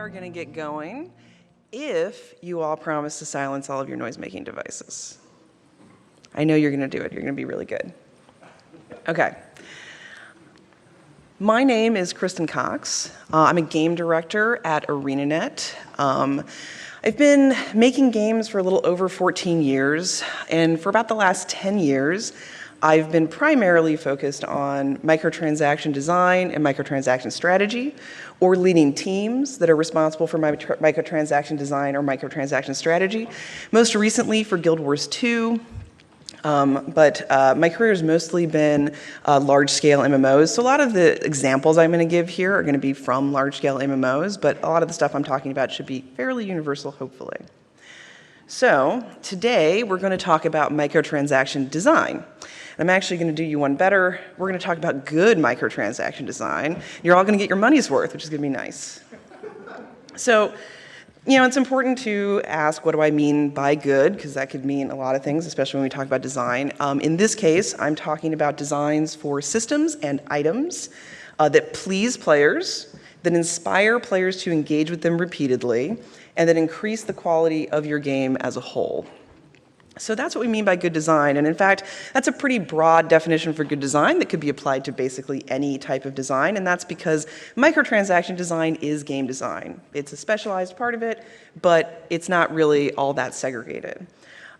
are going to get going if you all promise to silence all of your noise-making devices. I know you're going to do it. You're going to be really good. Okay. My name is Crystin Cox. I'm a game director at ArenaNet. I've been making games for a little over 14 years, and for about the last 10 years, I've been primarily focused on microtransaction design and microtransaction strategy, or leading teams that are responsible for microtransaction design or microtransaction strategy. Most recently for Guild Wars 2, but my career has mostly been large-scale MMOs. So a lot of the examples I'm going to give here are going to be from large-scale MMOs, but a lot of the stuff I'm talking about should be fairly universal, hopefully. So today we're going to talk about microtransaction design. I'm actually going to do you one better. We're going to talk about good microtransaction design. You're all going to get your money's worth, which is going to be nice. So, you know, it's important to ask, what do I mean by good? Because that could mean a lot of things, especially when we talk about design. In this case, I'm talking about designs for systems and items that please players, that inspire players to engage with them repeatedly, and that increase the quality of your game as a whole. So that's what we mean by good design, and in fact, that's a pretty broad definition for good design that could be applied to basically any type of design, and that's because microtransaction design is game design. It's a specialized part of it, but it's not really all that segregated.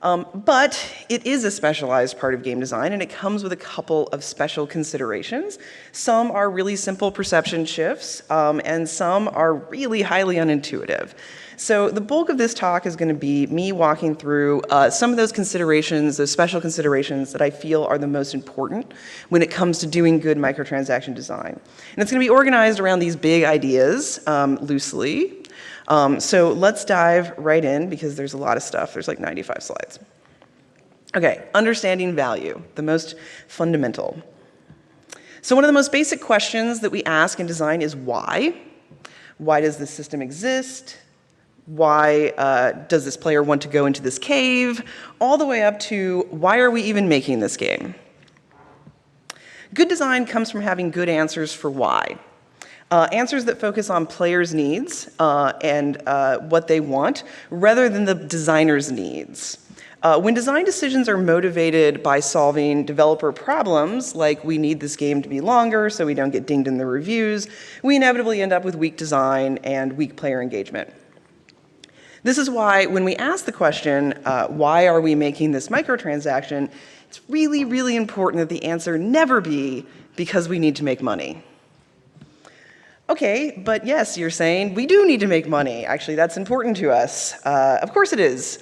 But it is a specialized part of game design, and it comes with a couple of special considerations. Some are really simple perception shifts, and some are really highly unintuitive. So the bulk of this talk is going to be me walking through some of those considerations, those special considerations that I feel are the most important when it comes to doing good microtransaction design. And it's going to be organized around these big ideas loosely. So let's dive right in because there's a lot of stuff. There's like 95 slides. Okay, understanding value, the most fundamental. So one of the most basic questions that we ask in design is why? Why does this system exist? Why does this player want to go into this cave? All the way up to why are we even making this game? Good design comes from having good answers for why. Answers that focus on players' needs and what they want, rather than the designer's needs. When design decisions are motivated by solving developer problems, like we need this game to be longer so we don't get dinged in the reviews, we inevitably end up with weak design and weak player engagement. This is why when we ask the question, why are we making this microtransaction, it's really, really important that the answer never be because we need to make money. Okay, but yes, you're saying we do need to make money. Actually, that's important to us. Of course it is.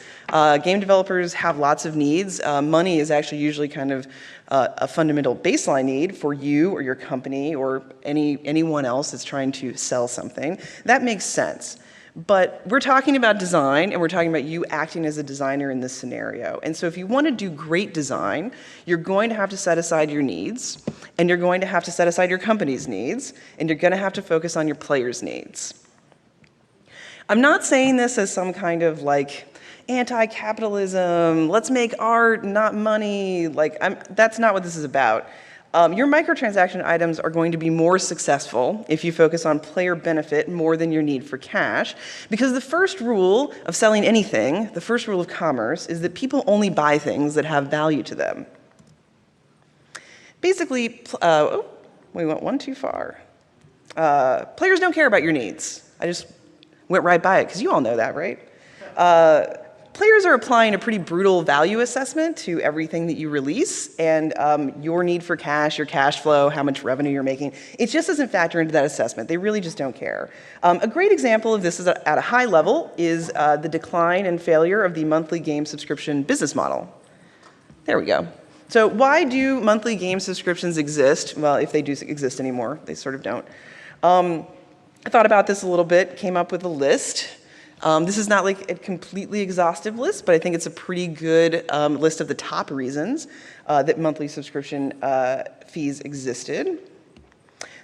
Game developers have lots of needs. Money is actually usually kind of a fundamental baseline need for you or your company or anyone else that's trying to sell something. That makes sense. But we're talking about design, and we're talking about you acting as a designer in this scenario. And so if you want to do great design, you're going to have to set aside your needs, and you're going to have to set aside your company's needs, and you're going to have to focus on your players' needs. I'm not saying this as some kind of like anti-capitalism, let's make art, not money. That's not what this is about. Your microtransaction items are going to be more successful if you focus on player benefit more than your need for cash, because the first rule of selling anything, the first rule of commerce, is that people only buy things that have value to them. Basically, oh, we went one too far. Players don't care about your needs. I just went right by it, because you all know that, right? Players are applying a pretty brutal value assessment to everything that you release, and your need for cash, your cash flow, how much revenue you're making, it just doesn't factor into that assessment. They really just don't care. A great example of this is at a high level is the decline and failure of the monthly game subscription business model. There we go. So why do monthly game subscriptions exist? Well, if they do exist anymore, they sort of don't. I thought about this a little bit, came up with a list. This is not like a completely exhaustive list, but I think it's a pretty good list of the top reasons that monthly subscription fees existed.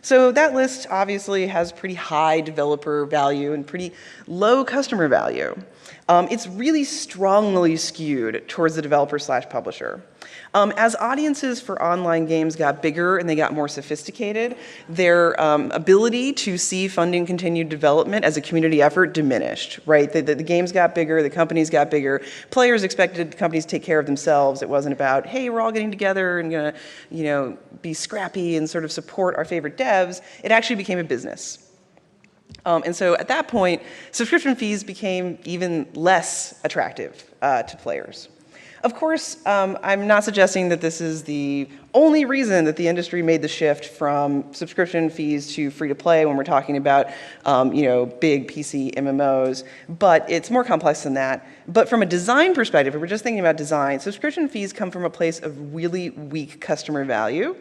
So that list obviously has pretty high developer value and pretty low customer value. It's really strongly skewed towards the developer/publisher. As audiences for online games got bigger and they got more sophisticated, their ability to see funding continued development as a community effort diminished, right? The games got bigger, the companies got bigger. Players expected companies to take care of themselves. It wasn't about, hey, we're all getting together and gonna, be scrappy and sort of support our favorite devs. It actually became a business. And so at that point, subscription fees became even less attractive to players. Of course, I'm not suggesting that this is the only reason that the industry made the shift from subscription fees to free-to-play when we're talking about, big PC MMOs, but it's more complex than that. But from a design perspective, if we're just thinking about design, subscription fees come from a place of really weak customer value,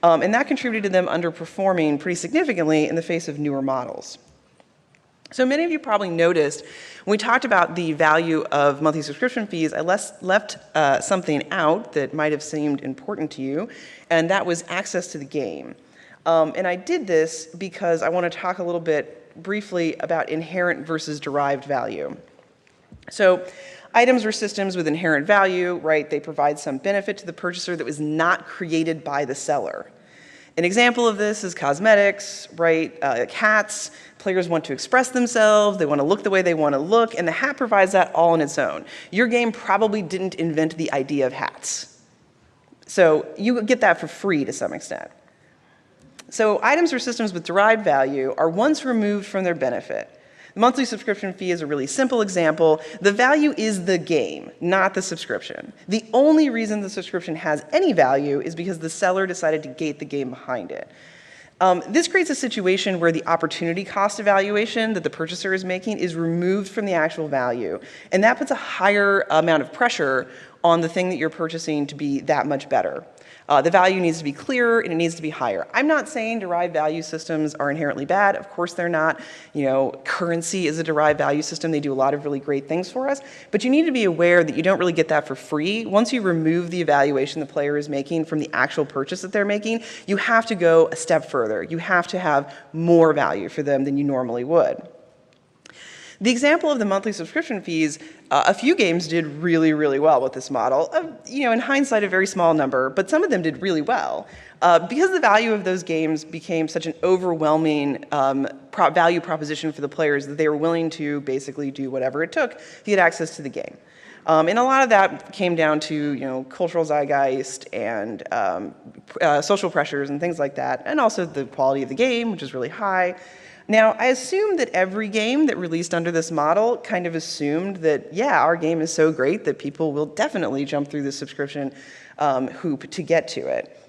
and that contributed to them underperforming pretty significantly in the face of newer models. So many of you probably noticed when we talked about the value of monthly subscription fees, I left something out that might have seemed important to you, and that was access to the game. And I did this because I want to talk a little bit briefly about inherent versus derived value. So items or systems with inherent value, right, they provide some benefit to the purchaser that was not created by the seller. An example of this is cosmetics, right? Like hats. Players want to express themselves, they want to look the way they want to look, and the hat provides that all on its own. Your game probably didn't invent the idea of hats. So you get that for free to some extent. So items or systems with derived value are once removed from their benefit. The monthly subscription fee is a really simple example. The value is the game, not the subscription. The only reason the subscription has any value is because the seller decided to gate the game behind it. This creates a situation where the opportunity cost evaluation that the purchaser is making is removed from the actual value. And that puts a higher amount of pressure on the thing that you're purchasing to be that much better. The value needs to be clearer and it needs to be higher. I'm not saying derived value systems are inherently bad. Of course they're not. Currency is a derived value system. They do a lot of really great things for us. But you need to be aware that you don't really get that for free. Once you remove the evaluation the player is making from the actual purchase that they're making, you have to go a step further. You have to have more value for them than you normally would. The example of the monthly subscription fees, a few games did really, really well with this model. In hindsight, a very small number, but some of them did really well. Because the value of those games became such an overwhelming value proposition for the players that they were willing to basically do whatever it took to get access to the game. And a lot of that came down to cultural zeitgeist and social pressures and things like that, and also the quality of the game, which is really high. Now, I assume that every game that released under this model kind of assumed that, yeah, our game is so great that people will definitely jump through the subscription hoop to get to it.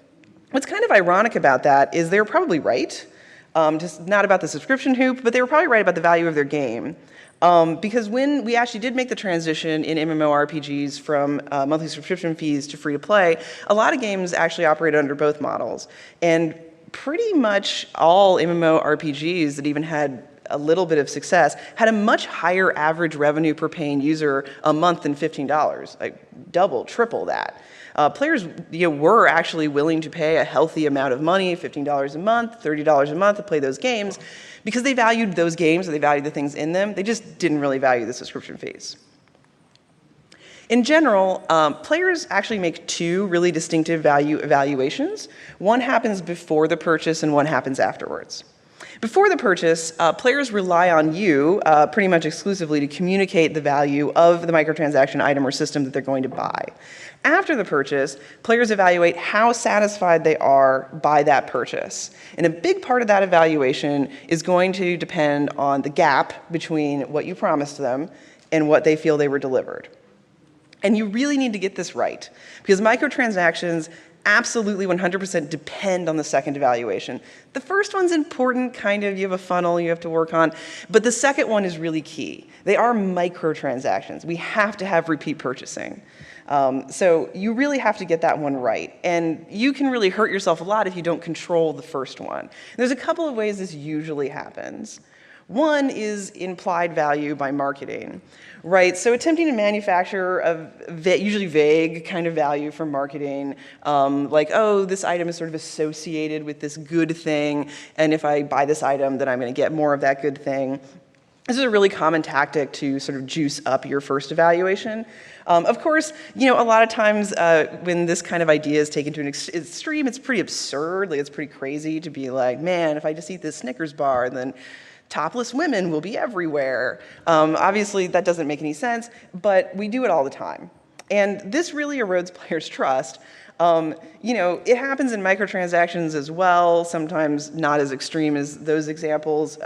What's kind of ironic about that is they were probably right, just not about the subscription hoop, but they were probably right about the value of their game. Because when we actually did make the transition in MMORPGs from monthly subscription fees to free-to-play, a lot of games actually operated under both models. And pretty much all MMORPGs that even had a little bit of success had a much higher average revenue per paying user a month than $15, like double, triple that. Players were actually willing to pay a healthy amount of money, $15 a month, $30 a month to play those games, because they valued those games, or they valued the things in them. They just didn't really value the subscription fees. In general, players actually make two really distinctive value evaluations. One happens before the purchase and one happens afterwards. Before the purchase, players rely on you pretty much exclusively to communicate the value of the microtransaction item or system that they're going to buy. After the purchase, players evaluate how satisfied they are by that purchase. And a big part of that evaluation is going to depend on the gap between what you promised them and what they feel they were delivered. And you really need to get this right, because microtransactions absolutely 100% depend on the second evaluation. The first one's important, kind of, you have a funnel you have to work on, but the second one is really key. They are microtransactions. We have to have repeat purchasing. So you really have to get that one right. And you can really hurt yourself a lot if you don't control the first one. There's a couple of ways this usually happens. One is implied value by marketing, right? So attempting to manufacture a usually vague kind of value from marketing, like, oh, this item is sort of associated with this good thing, and if I buy this item, then I'm going to get more of that good thing. This is a really common tactic to sort of juice up your first evaluation. Of course, a lot of times when this kind of idea is taken to an extreme, it's pretty absurd. Like, it's pretty crazy to be like, man, if I just eat this Snickers bar, then topless women will be everywhere. Obviously, that doesn't make any sense, but we do it all the time. And this really erodes players' trust. It happens in microtransactions as well, sometimes not as extreme as those examples,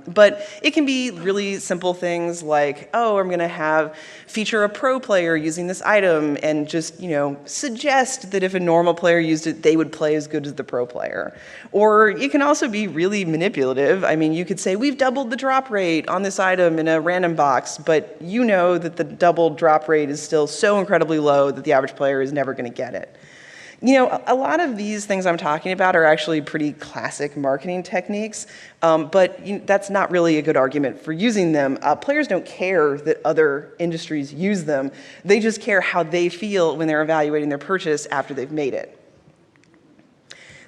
but it can be really simple things like, oh, I'm going to feature a pro player using this item and just, suggest that if a normal player used it, they would play as good as the pro player. Or it can also be really manipulative. I mean, you could say, we've doubled the drop rate on this item in a random box, but you know that the doubled drop rate is still so incredibly low that the average player is never going to get it. A lot of these things I'm talking about are actually pretty classic marketing techniques, but that's not really a good argument for using them. Players don't care that other industries use them. They just care how they feel when they're evaluating their purchase after they've made it.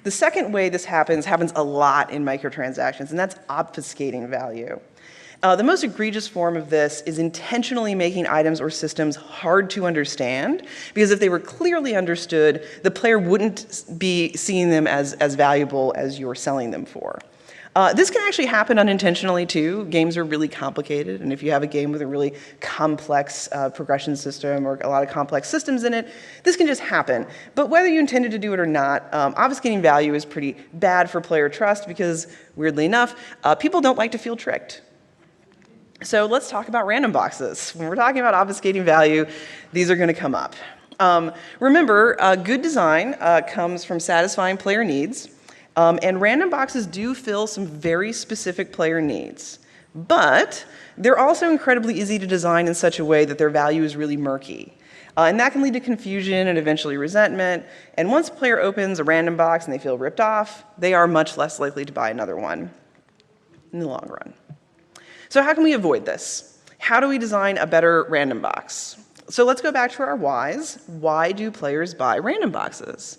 The second way this happens a lot in microtransactions, and that's obfuscating value. The most egregious form of this is intentionally making items or systems hard to understand, because if they were clearly understood, the player wouldn't be seeing them as valuable as you're selling them for. This can actually happen unintentionally too. Games are really complicated, and if you have a game with a really complex progression system or a lot of complex systems in it, this can just happen. But whether you intended to do it or not, obfuscating value is pretty bad for player trust because, weirdly enough, people don't like to feel tricked. So let's talk about random boxes. When we're talking about obfuscating value, these are going to come up. Remember, good design comes from satisfying player needs, and random boxes do fill some very specific player needs. But they're also incredibly easy to design in such a way that their value is really murky. And that can lead to confusion and eventually resentment. And once a player opens a random box and they feel ripped off, they are much less likely to buy another one in the long run. So how can we avoid this? How do we design a better random box? So let's go back to our whys. Why do players buy random boxes?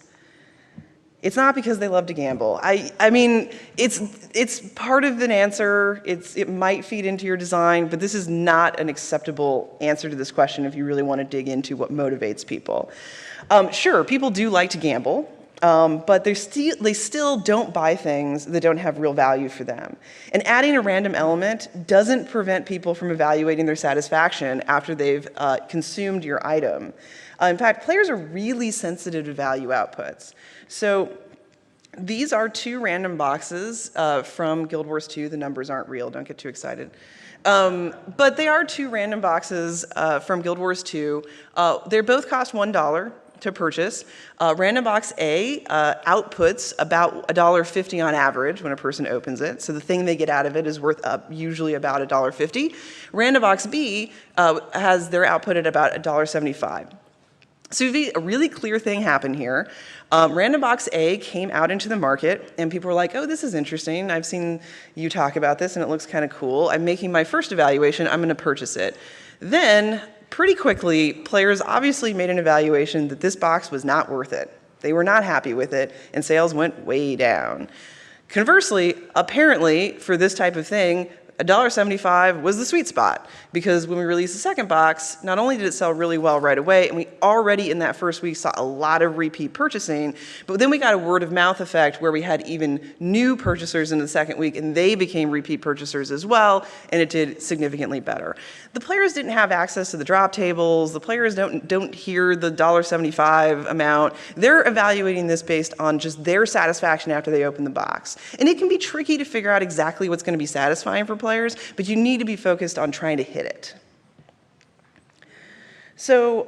It's not because they love to gamble. I mean, it's part of an answer. It might feed into your design, but this is not an acceptable answer to this question if you really want to dig into what motivates people. Sure, people do like to gamble. But they still don't buy things that don't have real value for them. And adding a random element doesn't prevent people from evaluating their satisfaction after they've consumed your item. In fact, players are really sensitive to value outputs. So these are two random boxes from Guild Wars 2. The numbers aren't real. Don't get too excited. But they are two random boxes from Guild Wars 2. They both cost $1 to purchase. Random box A outputs about $1.50 on average when a person opens it. So the thing they get out of it is worth usually about $1.50. Random box B has their output at about $1.75. So a really clear thing happened here. Random box A came out into the market, and people were like, oh, this is interesting. I've seen you talk about this, and it looks kind of cool. I'm making my first evaluation. I'm going to purchase it. Then, pretty quickly, players obviously made an evaluation that this box was not worth it. They were not happy with it, and sales went way down. Conversely, apparently, for this type of thing, $1.75 was the sweet spot, because when we released the second box, not only did it sell really well right away, and we already in that first week saw a lot of repeat purchasing, but then we got a word of mouth effect where we had even new purchasers in the second week, and they became repeat purchasers as well, and it did significantly better. The players didn't have access to the drop tables. The players don't hear the $1.75 amount. They're evaluating this based on just their satisfaction after they open the box. And it can be tricky to figure out exactly what's going to be satisfying for players, but you need to be focused on trying to hit it. So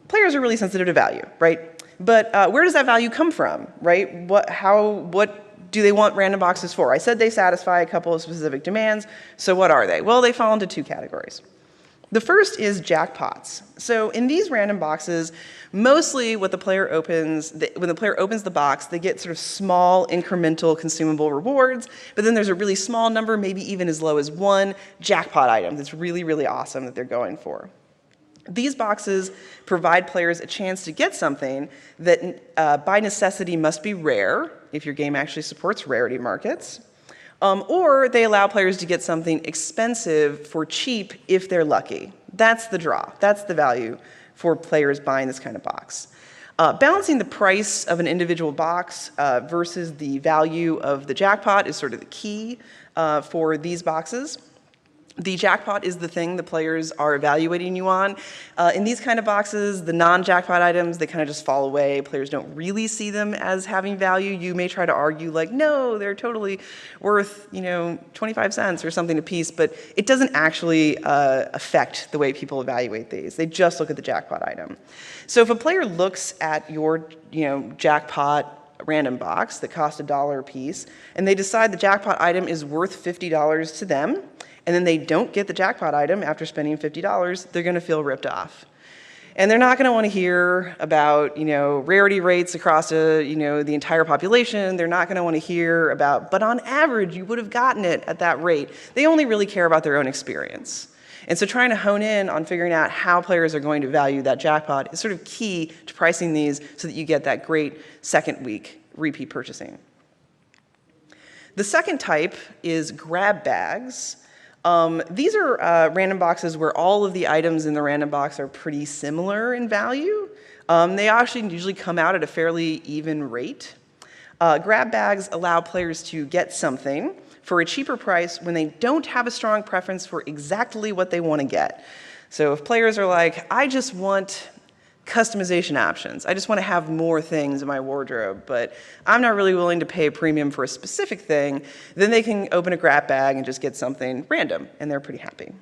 players are really sensitive to value, right? But where does that value come from, right? What do they want random boxes for? I said they satisfy a couple of specific demands, so what are they? Well, they fall into two categories. The first is jackpots. So in these random boxes, mostly what the player opens, when the player opens the box, they get sort of small incremental consumable rewards, but then there's a really small number, maybe even as low as one jackpot item that's really, really awesome that they're going for. These boxes provide players a chance to get something that by necessity must be rare, if your game actually supports rarity markets. Or they allow players to get something expensive for cheap if they're lucky. That's the draw. That's the value for players buying this kind of box. Balancing the price of an individual box versus the value of the jackpot is sort of the key for these boxes. The jackpot is the thing the players are evaluating you on. In these kind of boxes, the non-jackpot items, they kind of just fall away. Players don't really see them as having value. You may try to argue like, no, they're totally worth, 25 cents or something a piece, but it doesn't actually affect the way people evaluate these. They just look at the jackpot item. So if a player looks at your, jackpot random box that costs $1 a piece, and they decide the jackpot item is worth $50 to them, and then they don't get the jackpot item after spending $50, they're going to feel ripped off. And they're not going to want to hear about, rarity rates across, the entire population. They're not going to want to hear about, but on average, you would have gotten it at that rate. They only really care about their own experience. And so trying to hone in on figuring out how players are going to value that jackpot is sort of key to pricing these so that you get that great second week repeat purchasing. The second type is grab bags. These are random boxes where all of the items in the random box are pretty similar in value. They actually usually come out at a fairly even rate. Grab bags allow players to get something for a cheaper price when they don't have a strong preference for exactly what they want to get. So if players are like, I just want customization options. I just want to have more things in my wardrobe, but I'm not really willing to pay a premium for a specific thing, then they can open a grab bag and just get something random, and they're pretty happy.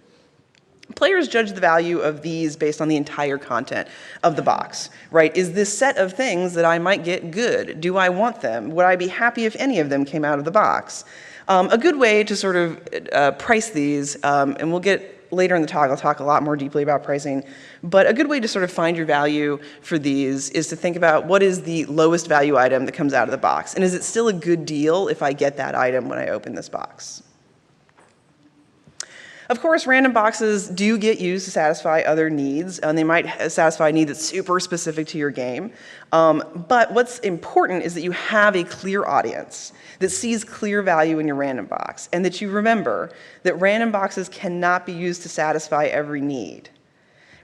Players judge the value of these based on the entire content of the box, right? Is this set of things that I might get good? Do I want them? Would I be happy if any of them came out of the box? A good way to sort of price these, and we'll get later in the talk, I'll talk a lot more deeply about pricing, but a good way to sort of find your value for these is to think about what is the lowest value item that comes out of the box, and is it still a good deal if I get that item when I open this box? Of course, random boxes do get used to satisfy other needs, and they might satisfy a need that's super specific to your game. But what's important is that you have a clear audience that sees clear value in your random box, and that you remember that random boxes cannot be used to satisfy every need,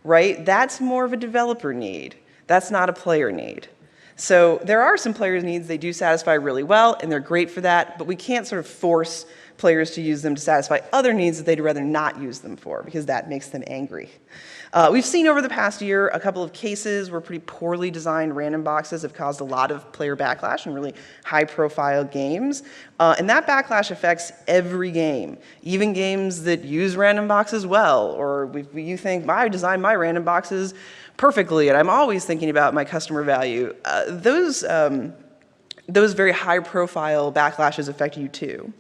right? That's more of a developer need. That's not a player need. So there are some players' needs they do satisfy really well, and they're great for that, but we can't sort of force players to use them to satisfy other needs that they'd rather not use them for, because that makes them angry. We've seen over the past year a couple of cases where pretty poorly designed random boxes have caused a lot of player backlash in really high-profile games. And that backlash affects every game, even games that use random boxes well, or you think, I designed my random boxes perfectly, and I'm always thinking about my customer value. Those very high-profile backlashes affect you too.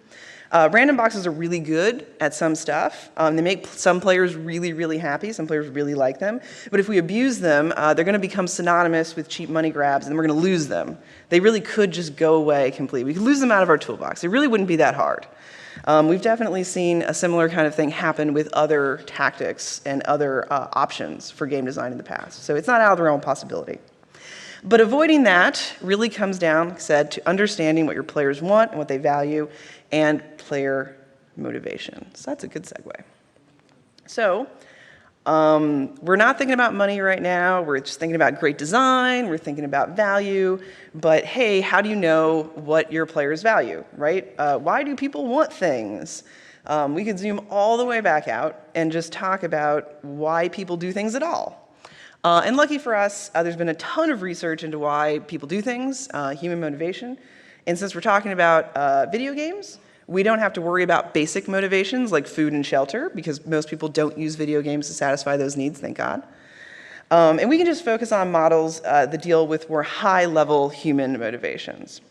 Random boxes are really good at some stuff. They make some players really, really happy. Some players really like them. But if we abuse them, they're going to become synonymous with cheap money grabs, and we're going to lose them. They really could just go away completely. We could lose them out of our toolbox. It really wouldn't be that hard. We've definitely seen a similar kind of thing happen with other tactics and other options for game design in the past. So it's not out of the realm of possibility. But avoiding that really comes down, like I said, to understanding what your players want and what they value, and player motivation. So that's a good segue. So we're not thinking about money right now. We're just thinking about great design. We're thinking about value. But hey, how do you know what your players value, right? Why do people want things? We could zoom all the way back out and just talk about why people do things at all. And lucky for us, there's been a ton of research into why people do things, human motivation. And since we're talking about video games, we don't have to worry about basic motivations like food and shelter, because most people don't use video games to satisfy those needs, thank God. And we can just focus on models that deal with more high-level human motivations.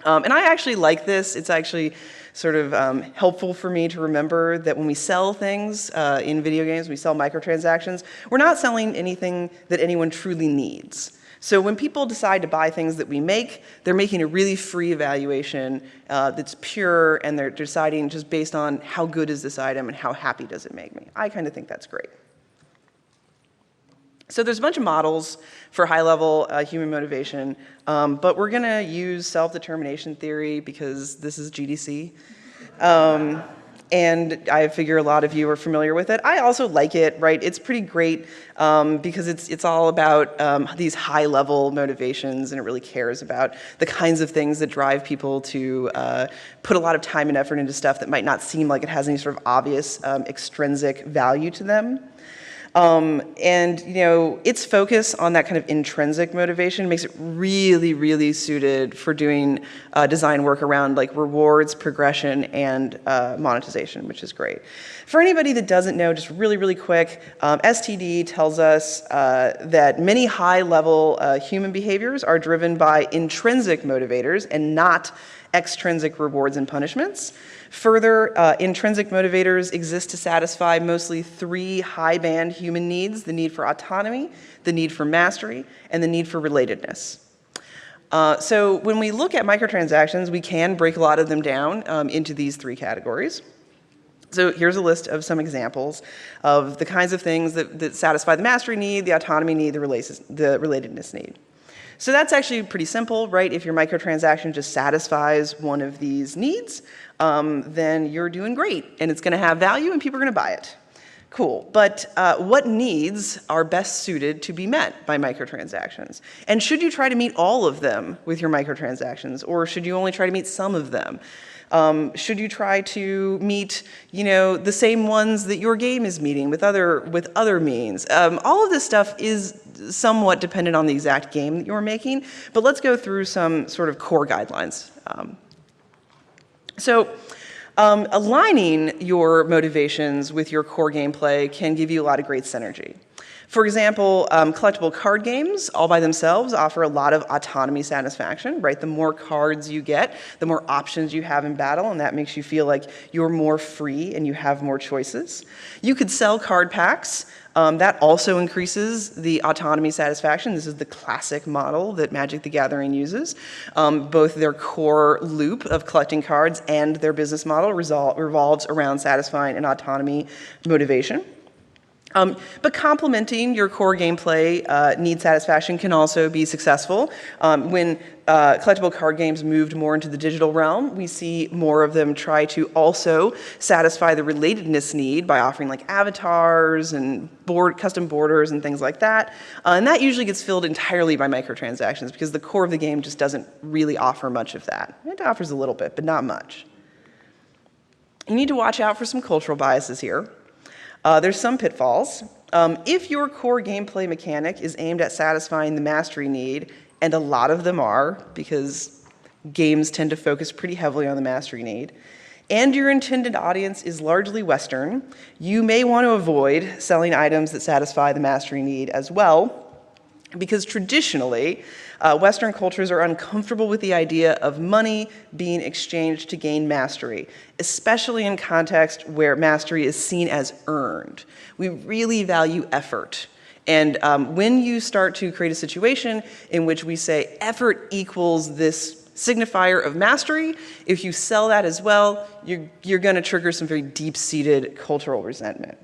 And I actually like this. It's actually sort of helpful for me to remember that when we sell things in video games, we sell microtransactions, we're not selling anything that anyone truly needs. So when people decide to buy things that we make, they're making a really free evaluation that's pure, and they're deciding just based on how good is this item and how happy does it make me. I kind of think that's great. So there's a bunch of models for high-level human motivation, but we're going to use self-determination theory because this is GDC. And I figure a lot of you are familiar with it. I also like it, right? It's pretty great because it's all about these high-level motivations, and it really cares about the kinds of things that drive people to put a lot of time and effort into stuff that might not seem like it has any sort of obvious extrinsic value to them. And its focus on that kind of intrinsic motivation makes it really, really suited for doing design work around like rewards, progression, and monetization, which is great. For anybody that doesn't know, just really, really quick, STD tells us that many high-level human behaviors are driven by intrinsic motivators and not extrinsic rewards and punishments. Further, intrinsic motivators exist to satisfy mostly 3 high-band human needs: the need for autonomy, the need for mastery, and the need for relatedness. So when we look at microtransactions, we can break a lot of them down into these 3 categories. So here's a list of some examples of the kinds of things that satisfy the mastery need, the autonomy need, the relatedness need. So that's actually pretty simple, right? If your microtransaction just satisfies one of these needs, then you're doing great, and it's going to have value, and people are going to buy it. Cool, but what needs are best suited to be met by microtransactions? And should you try to meet all of them with your microtransactions, or should you only try to meet some of them? Should you try to meet, the same ones that your game is meeting with other means? All of this stuff is somewhat dependent on the exact game that you're making, but let's go through some sort of core guidelines. Aligning your motivations with your core gameplay can give you a lot of great synergy. For example, collectible card games all by themselves offer a lot of autonomy satisfaction, right? The more cards you get, the more options you have in battle, and that makes you feel like you're more free and you have more choices. You could sell card packs. That also increases the autonomy satisfaction. This is the classic model that Magic the Gathering uses. Both their core loop of collecting cards and their business model revolves around satisfying an autonomy motivation. But complementing your core gameplay need satisfaction can also be successful. When collectible card games moved more into the digital realm, we see more of them try to also satisfy the relatedness need by offering like avatars and custom borders and things like that. And that usually gets filled entirely by microtransactions because the core of the game just doesn't really offer much of that. It offers a little bit, but not much. You need to watch out for some cultural biases here. There's some pitfalls. If your core gameplay mechanic is aimed at satisfying the mastery need, and a lot of them are, because games tend to focus pretty heavily on the mastery need, and your intended audience is largely Western, you may want to avoid selling items that satisfy the mastery need as well, because traditionally, Western cultures are uncomfortable with the idea of money being exchanged to gain mastery, especially in context where mastery is seen as earned. We really value effort. And when you start to create a situation in which we say effort equals this signifier of mastery, if you sell that as well, you're going to trigger some very deep-seated cultural resentment.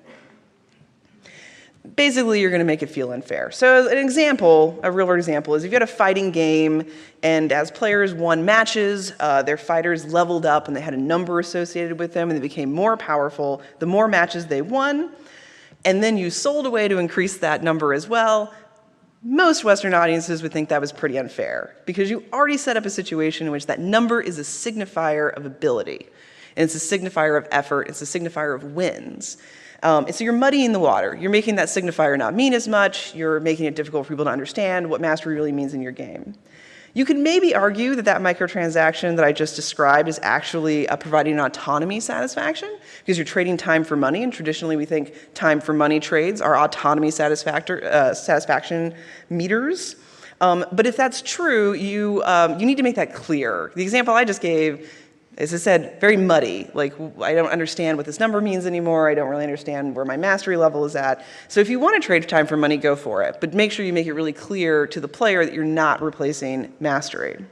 Basically, you're going to make it feel unfair. So an example, a real-world example, is if you had a fighting game and as players won matches, their fighters leveled up and they had a number associated with them and they became more powerful the more matches they won, and then you sold a way to increase that number as well, most Western audiences would think that was pretty unfair because you already set up a situation in which that number is a signifier of ability. And it's a signifier of effort, it's a signifier of wins. And so you're muddying the water. You're making that signifier not mean as much. You're making it difficult for people to understand what mastery really means in your game. You could maybe argue that that microtransaction that I just described is actually providing an autonomy satisfaction because you're trading time for money, and traditionally we think time for money trades are autonomy satisfaction meters. But if that's true, you need to make that clear. The example I just gave, as I said, very muddy. Like, I don't understand what this number means anymore. I don't really understand where my mastery level is at. So if you want to trade time for money, go for it. But make sure you make it really clear to the player that you're not replacing mastery.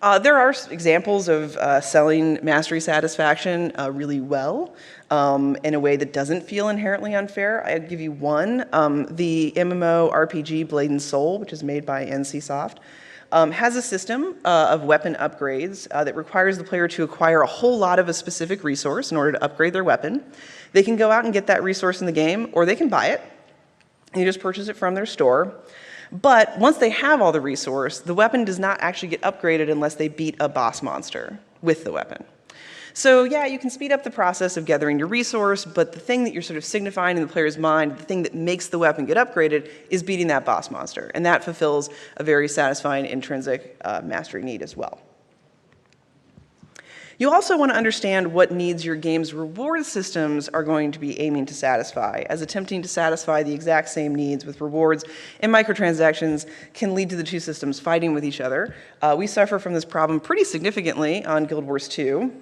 There are examples of selling mastery satisfaction really well in a way that doesn't feel inherently unfair. I'd give you one. The MMO RPG Blade and Soul, which is made by NCSoft. has a system of weapon upgrades that requires the player to acquire a whole lot of a specific resource in order to upgrade their weapon. They can go out and get that resource in the game, or they can buy it. You just purchase it from their store. But once they have all the resource, the weapon does not actually get upgraded unless they beat a boss monster with the weapon. So yeah, you can speed up the process of gathering your resource, but the thing that you're sort of signifying in the player's mind, the thing that makes the weapon get upgraded, is beating that boss monster. And that fulfills a very satisfying intrinsic mastery need as well. You also want to understand what needs your game's reward systems are going to be aiming to satisfy, as attempting to satisfy the exact same needs with rewards and microtransactions can lead to the two systems fighting with each other. We suffer from this problem pretty significantly on Guild Wars 2.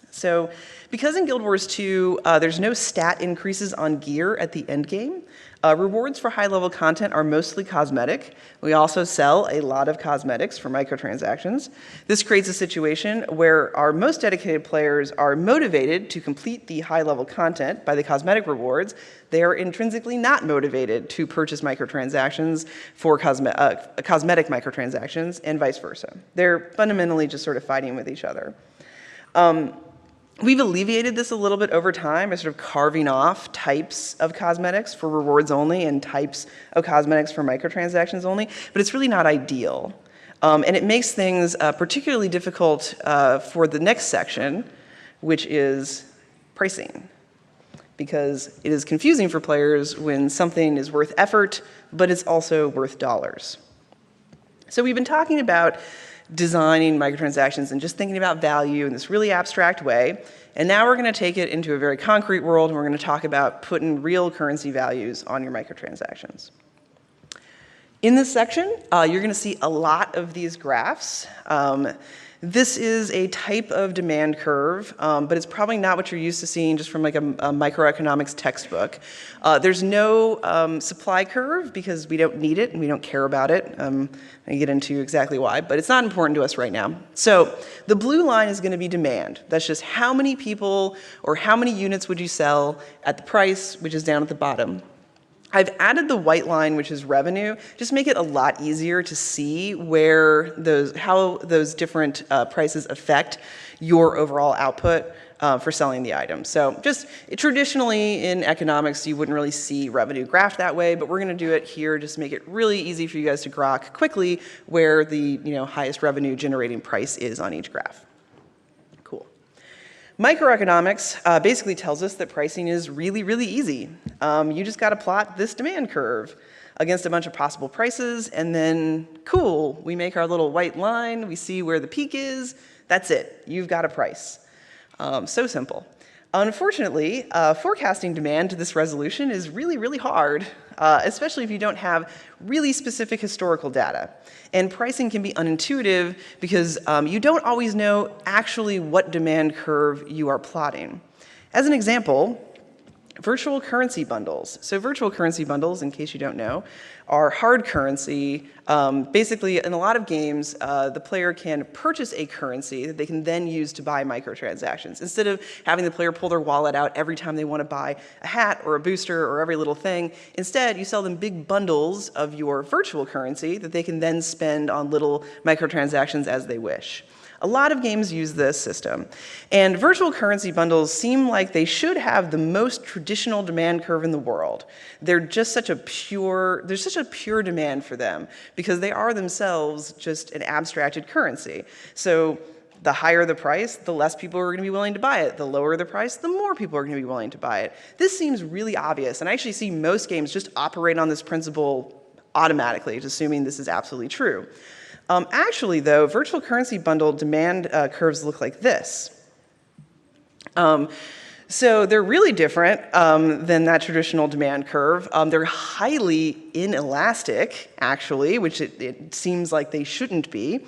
So because in Guild Wars 2, there's no stat increases on gear at the end game, rewards for high-level content are mostly cosmetic. We also sell a lot of cosmetics for microtransactions. This creates a situation where our most dedicated players are motivated to complete the high-level content by the cosmetic rewards. They are intrinsically not motivated to purchase microtransactions for cosmetic microtransactions, and vice versa. They're fundamentally just sort of fighting with each other. We've alleviated this a little bit over time by sort of carving off types of cosmetics for rewards only and types of cosmetics for microtransactions only, but it's really not ideal. And it makes things particularly difficult for the next section, which is pricing, because it is confusing for players when something is worth effort, but it's also worth dollars. So we've been talking about designing microtransactions and just thinking about value in this really abstract way. And now we're going to take it into a very concrete world, and we're going to talk about putting real currency values on your microtransactions. In this section, you're going to see a lot of these graphs. This is a type of demand curve, but it's probably not what you're used to seeing just from like a microeconomics textbook. There's no supply curve because we don't need it and we don't care about it. I get into exactly why, but it's not important to us right now. So the blue line is going to be demand. That's just how many people or how many units would you sell at the price, which is down at the bottom. I've added the white line, which is revenue, just make it a lot easier to see where how those different prices affect your overall output for selling the item. So just traditionally in economics, you wouldn't really see revenue graphed that way, but we're going to do it here just to make it really easy for you guys to grok quickly where the highest revenue generating price is on each graph. Microeconomics basically tells us that pricing is really, really easy. You just got to plot this demand curve against a bunch of possible prices, and then, cool, we make our little white line, we see where the peak is, that's it, you've got a price. So simple. Unfortunately, forecasting demand to this resolution is really, really hard, especially if you don't have really specific historical data. And pricing can be unintuitive because you don't always know actually what demand curve you are plotting. As an example, virtual currency bundles. So virtual currency bundles, in case you don't know, are hard currency. Basically, in a lot of games, the player can purchase a currency that they can then use to buy microtransactions. Instead of having the player pull their wallet out every time they want to buy a hat or a booster or every little thing, instead you sell them big bundles of your virtual currency that they can then spend on little microtransactions as they wish. A lot of games use this system. And virtual currency bundles seem like they should have the most traditional demand curve in the world. There's such a pure demand for them because they are themselves just an abstracted currency. So the higher the price, the less people are going to be willing to buy it. The lower the price, the more people are going to be willing to buy it. This seems really obvious, and I actually see most games just operate on this principle automatically, just assuming this is absolutely true. Actually, though, virtual currency bundle demand curves look like this. So they're really different than that traditional demand curve. They're highly inelastic, actually, which it seems like they shouldn't be.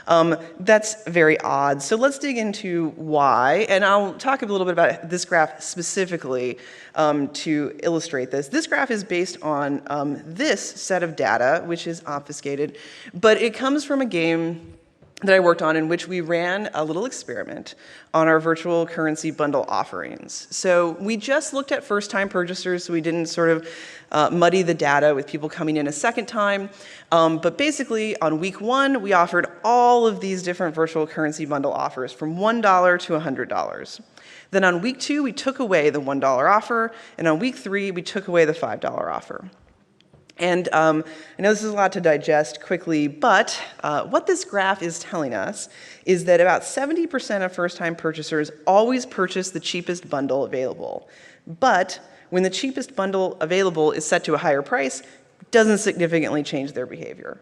That's very odd. So let's dig into why, and I'll talk a little bit about this graph specifically to illustrate this. This graph is based on this set of data, which is obfuscated, but it comes from a game that I worked on in which we ran a little experiment on our virtual currency bundle offerings. So we just looked at first-time purchasers, so we didn't sort of muddy the data with people coming in a second time. But basically, on week 1, we offered all of these different virtual currency bundle offers from $1 to $100. Then on week 2, we took away the $1 offer, and on week 3, we took away the $5 offer. And I know this is a lot to digest quickly, but what this graph is telling us is that about 70% of first-time purchasers always purchase the cheapest bundle available. But when the cheapest bundle available is set to a higher price, it doesn't significantly change their behavior.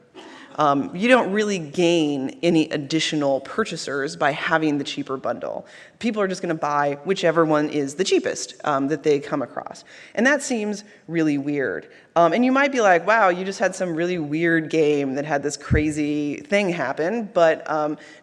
You don't really gain any additional purchasers by having the cheaper bundle. People are just going to buy whichever one is the cheapest that they come across. And that seems really weird. And you might be like, wow, you just had some really weird game that had this crazy thing happen. But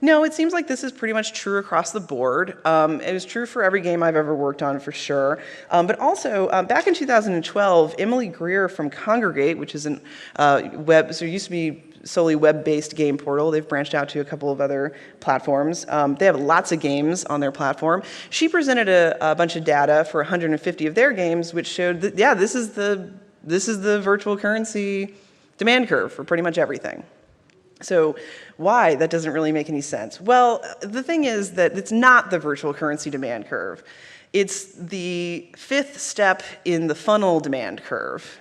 no, it seems like this is pretty much true across the board. It was true for every game I've ever worked on, for sure. But also, back in 2012, Emily Greer from Congregate, which is so it used to be solely web-based game portal. They've branched out to a couple of other platforms. They have lots of games on their platform. She presented a bunch of data for 150 of their games, which showed that, yeah, this is the virtual currency demand curve for pretty much everything. So why? That doesn't really make any sense. Well, the thing is that it's not the virtual currency demand curve. It's the 5th step in the funnel demand curve.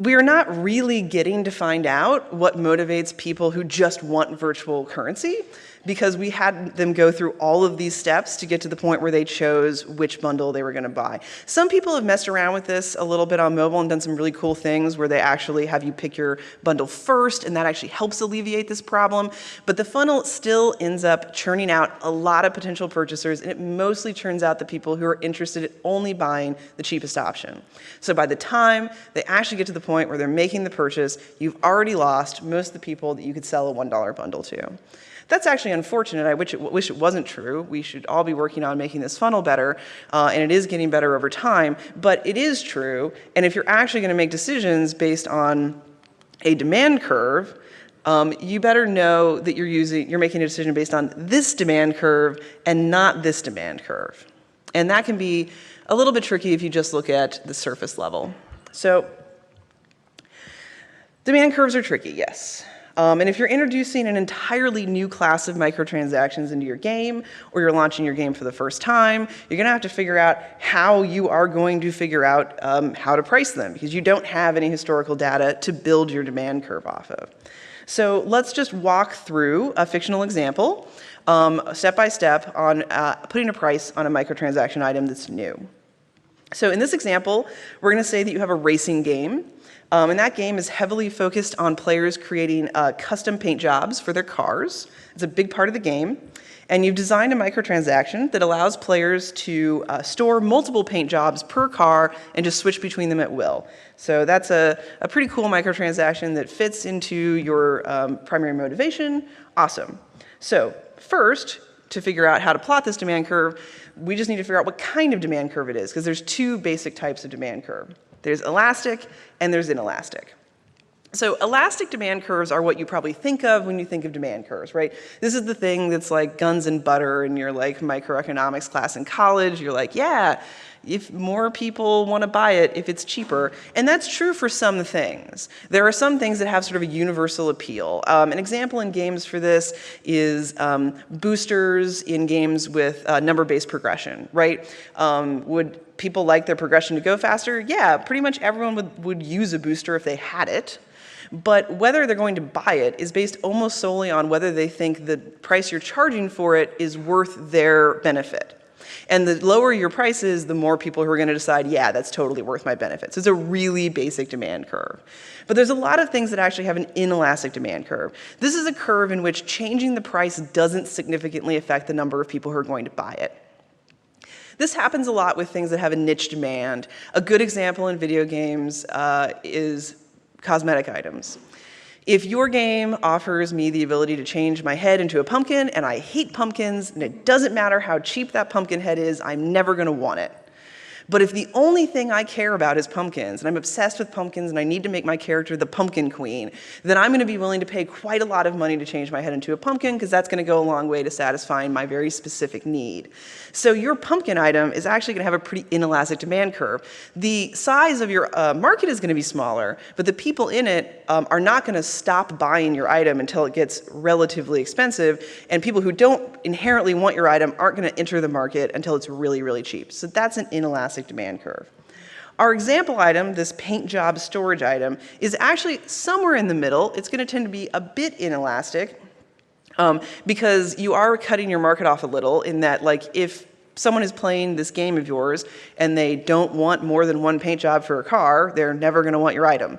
We are not really getting to find out what motivates people who just want virtual currency, because we had them go through all of these steps to get to the point where they chose which bundle they were going to buy. Some people have messed around with this a little bit on mobile and done some really cool things where they actually have you pick your bundle first, and that actually helps alleviate this problem. But the funnel still ends up churning out a lot of potential purchasers, and it mostly churns out the people who are interested in only buying the cheapest option. So by the time they actually get to the point where they're making the purchase, you've already lost most of the people that you could sell a $1 bundle to. That's actually unfortunate. I wish it wasn't true. We should all be working on making this funnel better, and it is getting better over time, but it is true. And if you're actually going to make decisions based on a demand curve, you better know that you're making a decision based on this demand curve and not this demand curve. And that can be a little bit tricky if you just look at the surface level. So demand curves are tricky, yes. And if you're introducing an entirely new class of microtransactions into your game, or you're launching your game for the first time, you're going to have to figure out how you are going to figure out how to price them, because you don't have any historical data to build your demand curve off of. So let's just walk through a fictional example, step by step, on putting a price on a microtransaction item that's new. So in this example, we're going to say that you have a racing game. And that game is heavily focused on players creating custom paint jobs for their cars. It's a big part of the game. And you've designed a microtransaction that allows players to store multiple paint jobs per car and just switch between them at will. So that's a pretty cool microtransaction that fits into your primary motivation. Awesome. So first, to figure out how to plot this demand curve, we just need to figure out what kind of demand curve it is, because there's 2 basic types of demand curve. There's elastic and there's inelastic. So elastic demand curves are what you probably think of when you think of demand curves, right? This is the thing that's like guns and butter in your like microeconomics class in college. You're like, yeah, if more people want to buy it, if it's cheaper. And that's true for some things. There are some things that have sort of a universal appeal. An example in games for this is boosters in games with number-based progression, right? Would people like their progression to go faster? Yeah, pretty much everyone would use a booster if they had it. But whether they're going to buy it is based almost solely on whether they think the price you're charging for it is worth their benefit. And the lower your price is, the more people who are going to decide, yeah, that's totally worth my benefit. So it's a really basic demand curve. But there's a lot of things that actually have an inelastic demand curve. This is a curve in which changing the price doesn't significantly affect the number of people who are going to buy it. This happens a lot with things that have a niche demand. A good example in video games is cosmetic items. If your game offers me the ability to change my head into a pumpkin, and I hate pumpkins, and it doesn't matter how cheap that pumpkin head is, I'm never going to want it. But if the only thing I care about is pumpkins, and I'm obsessed with pumpkins, and I need to make my character the pumpkin queen, then I'm going to be willing to pay quite a lot of money to change my head into a pumpkin, because that's going to go a long way to satisfying my very specific need. So your pumpkin item is actually going to have a pretty inelastic demand curve. The size of your market is going to be smaller, but the people in it are not going to stop buying your item until it gets relatively expensive, and people who don't inherently want your item aren't going to enter the market until it's really, really cheap. So that's an inelastic demand curve. Our example item, this paint job storage item, is actually somewhere in the middle. It's going to tend to be a bit inelastic because you are cutting your market off a little in that, like, if someone is playing this game of yours and they don't want more than one paint job for a car, they're never going to want your item.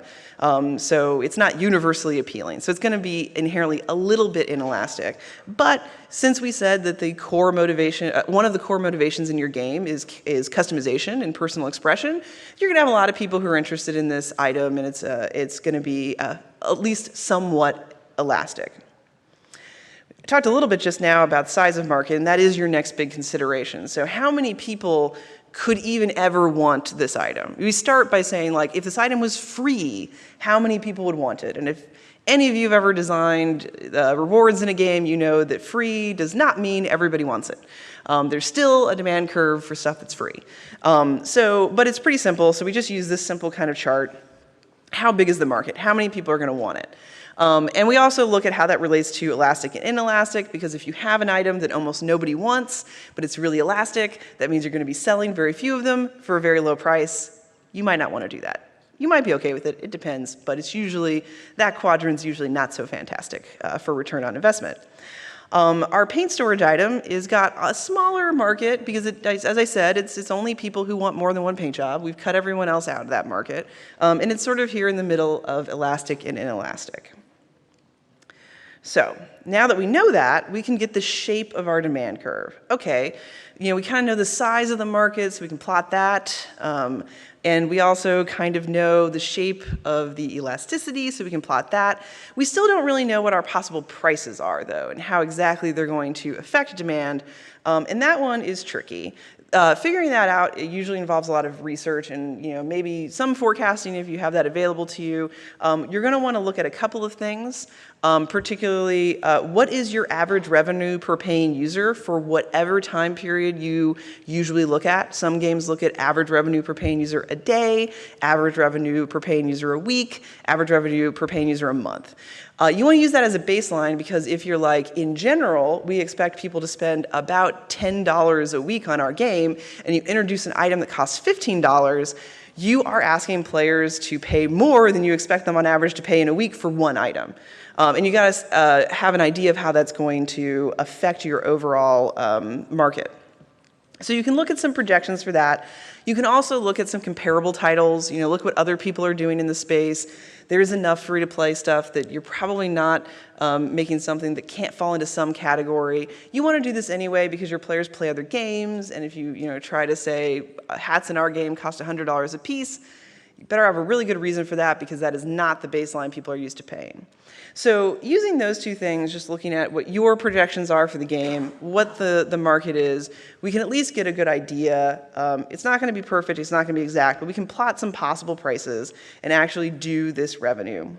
So it's not universally appealing. So it's going to be inherently a little bit inelastic. But since we said that the core motivation, one of the core motivations in your game is customization and personal expression, you're going to have a lot of people who are interested in this item, and it's going to be at least somewhat elastic. I talked a little bit just now about size of market, and that is your next big consideration. So how many people could even ever want this item? We start by saying, like, if this item was free, how many people would want it? And if any of you have ever designed rewards in a game, you know that free does not mean everybody wants it. There's still a demand curve for stuff that's free. But it's pretty simple, so we just use this simple kind of chart. How big is the market? How many people are going to want it? And we also look at how that relates to elastic and inelastic, because if you have an item that almost nobody wants, but it's really elastic, that means you're going to be selling very few of them for a very low price. You might not want to do that. You might be okay with it, it depends, but it's usually, that quadrant's usually not so fantastic for return on investment. Our paint storage item is got a smaller market because, as I said, it's only people who want more than one paint job. We've cut everyone else out of that market. And it's sort of here in the middle of elastic and inelastic. So now that we know that, we can get the shape of our demand curve. Okay, we kind of know the size of the market, so we can plot that. And we also kind of know the shape of the elasticity, so we can plot that. We still don't really know what our possible prices are, though, and how exactly they're going to affect demand. And that one is tricky. Figuring that out, it usually involves a lot of research and maybe some forecasting if you have that available to you. You're going to want to look at a couple of things, particularly what is your average revenue per paying user for whatever time period you usually look at. Some games look at average revenue per paying user a day, average revenue per paying user a week, average revenue per paying user a month. You want to use that as a baseline because if you're like, in general, we expect people to spend about $10 a week on our game, and you introduce an item that costs $15, you are asking players to pay more than you expect them on average to pay in a week for one item. And you got to have an idea of how that's going to affect your overall market. So you can look at some projections for that. You can also look at some comparable titles, look what other people are doing in the space. There's enough free-to-play stuff that you're probably not making something that can't fall into some category. You want to do this anyway because your players play other games, and if you try to say hats in our game cost $100 a piece, you better have a really good reason for that because that is not the baseline people are used to paying. So using those two things, just looking at what your projections are for the game, what the market is, we can at least get a good idea. It's not going to be perfect, it's not going to be exact, but we can plot some possible prices and actually do this revenue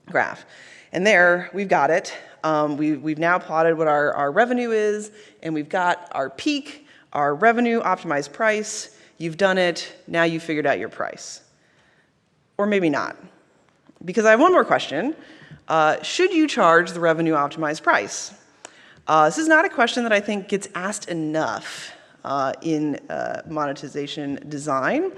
graph. And there, we've got it. We've now plotted what our revenue is, and we've got our peak, our revenue optimized price. You've done it, now you've figured out your price. Or maybe not. Because I have one more question. Should you charge the revenue optimized price? This is not a question that I think gets asked enough in monetization design.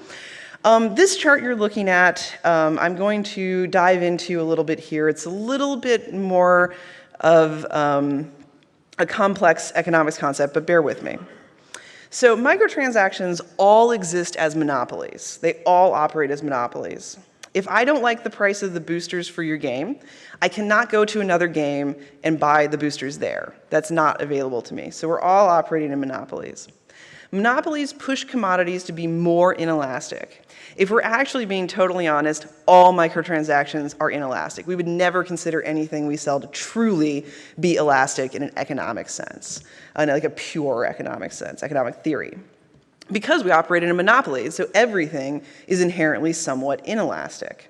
This chart you're looking at, I'm going to dive into a little bit here. It's a little bit more of a complex economics concept, but bear with me. So microtransactions all exist as monopolies. They all operate as monopolies. If I don't like the price of the boosters for your game, I cannot go to another game and buy the boosters there. That's not available to me. So we're all operating in monopolies. Monopolies push commodities to be more inelastic. If we're actually being totally honest, all microtransactions are inelastic. We would never consider anything we sell to truly be elastic in an economic sense, in like a pure economic sense, economic theory. because we operate in a monopoly, so everything is inherently somewhat inelastic.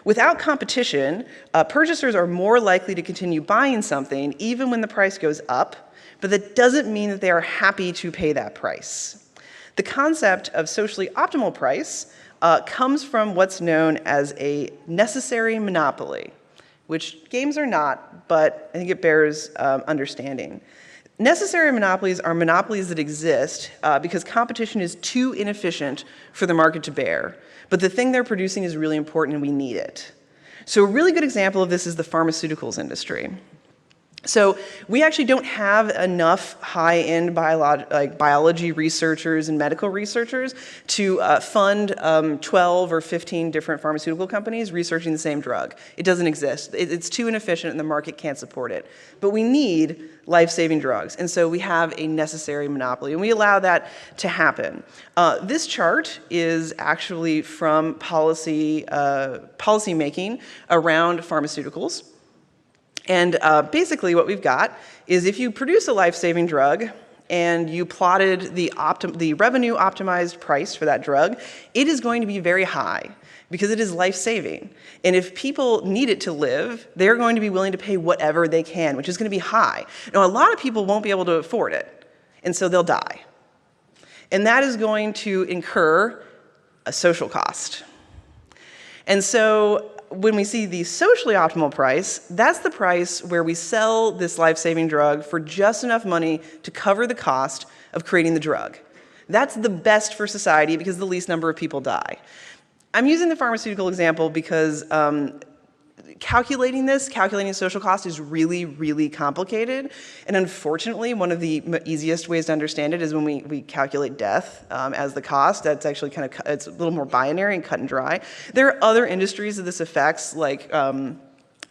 Without competition, purchasers are more likely to continue buying something even when the price goes up, but that doesn't mean that they are happy to pay that price. The concept of socially optimal price comes from what's known as a necessary monopoly, which games are not, but I think it bears understanding. Necessary monopolies are monopolies that exist because competition is too inefficient for the market to bear. But the thing they're producing is really important and we need it. So a really good example of this is the pharmaceuticals industry. So we actually don't have enough high-end biology researchers and medical researchers to fund 12 or 15 different pharmaceutical companies researching the same drug. It doesn't exist. It's too inefficient and the market can't support it. But we need life-saving drugs, and so we have a necessary monopoly, and we allow that to happen. This chart is actually from policy making around pharmaceuticals. And basically what we've got is if you produce a life-saving drug and you plotted the revenue optimized price for that drug, it is going to be very high because it is life-saving. And if people need it to live, they're going to be willing to pay whatever they can, which is going to be high. Now, a lot of people won't be able to afford it, and so they'll die. And that is going to incur a social cost. And so when we see the socially optimal price, that's the price where we sell this life-saving drug for just enough money to cover the cost of creating the drug. That's the best for society because the least number of people die. I'm using the pharmaceutical example because calculating social cost is really, really complicated. And unfortunately, one of the easiest ways to understand it is when we calculate death as the cost. That's actually it's a little more binary and cut and dry. There are other industries that this affects, like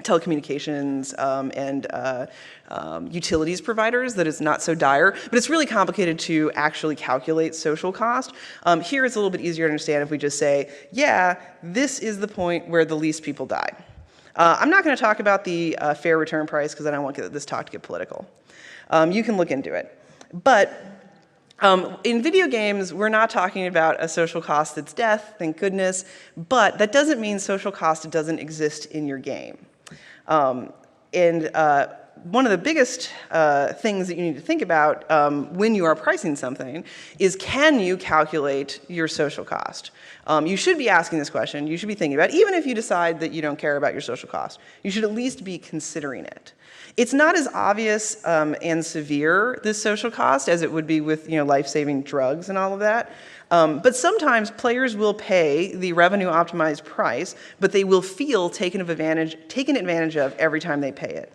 telecommunications and utilities providers, that is not so dire, but it's really complicated to actually calculate social cost. Here it's a little bit easier to understand if we just say, yeah, this is the point where the least people die. I'm not going to talk about the fair return price because I don't want this talk to get political. You can look into it. But in video games, we're not talking about a social cost that's death, thank goodness, but that doesn't mean social cost doesn't exist in your game. One of the biggest things that you need to think about when you are pricing something is, can you calculate your social cost? You should be asking this question. You should be thinking about it. Even if you decide that you don't care about your social cost, you should at least be considering it. It's not as obvious and severe, this social cost, as it would be with life-saving drugs and all of that. But sometimes players will pay the revenue-optimized price, but they will feel taken advantage of every time they pay it.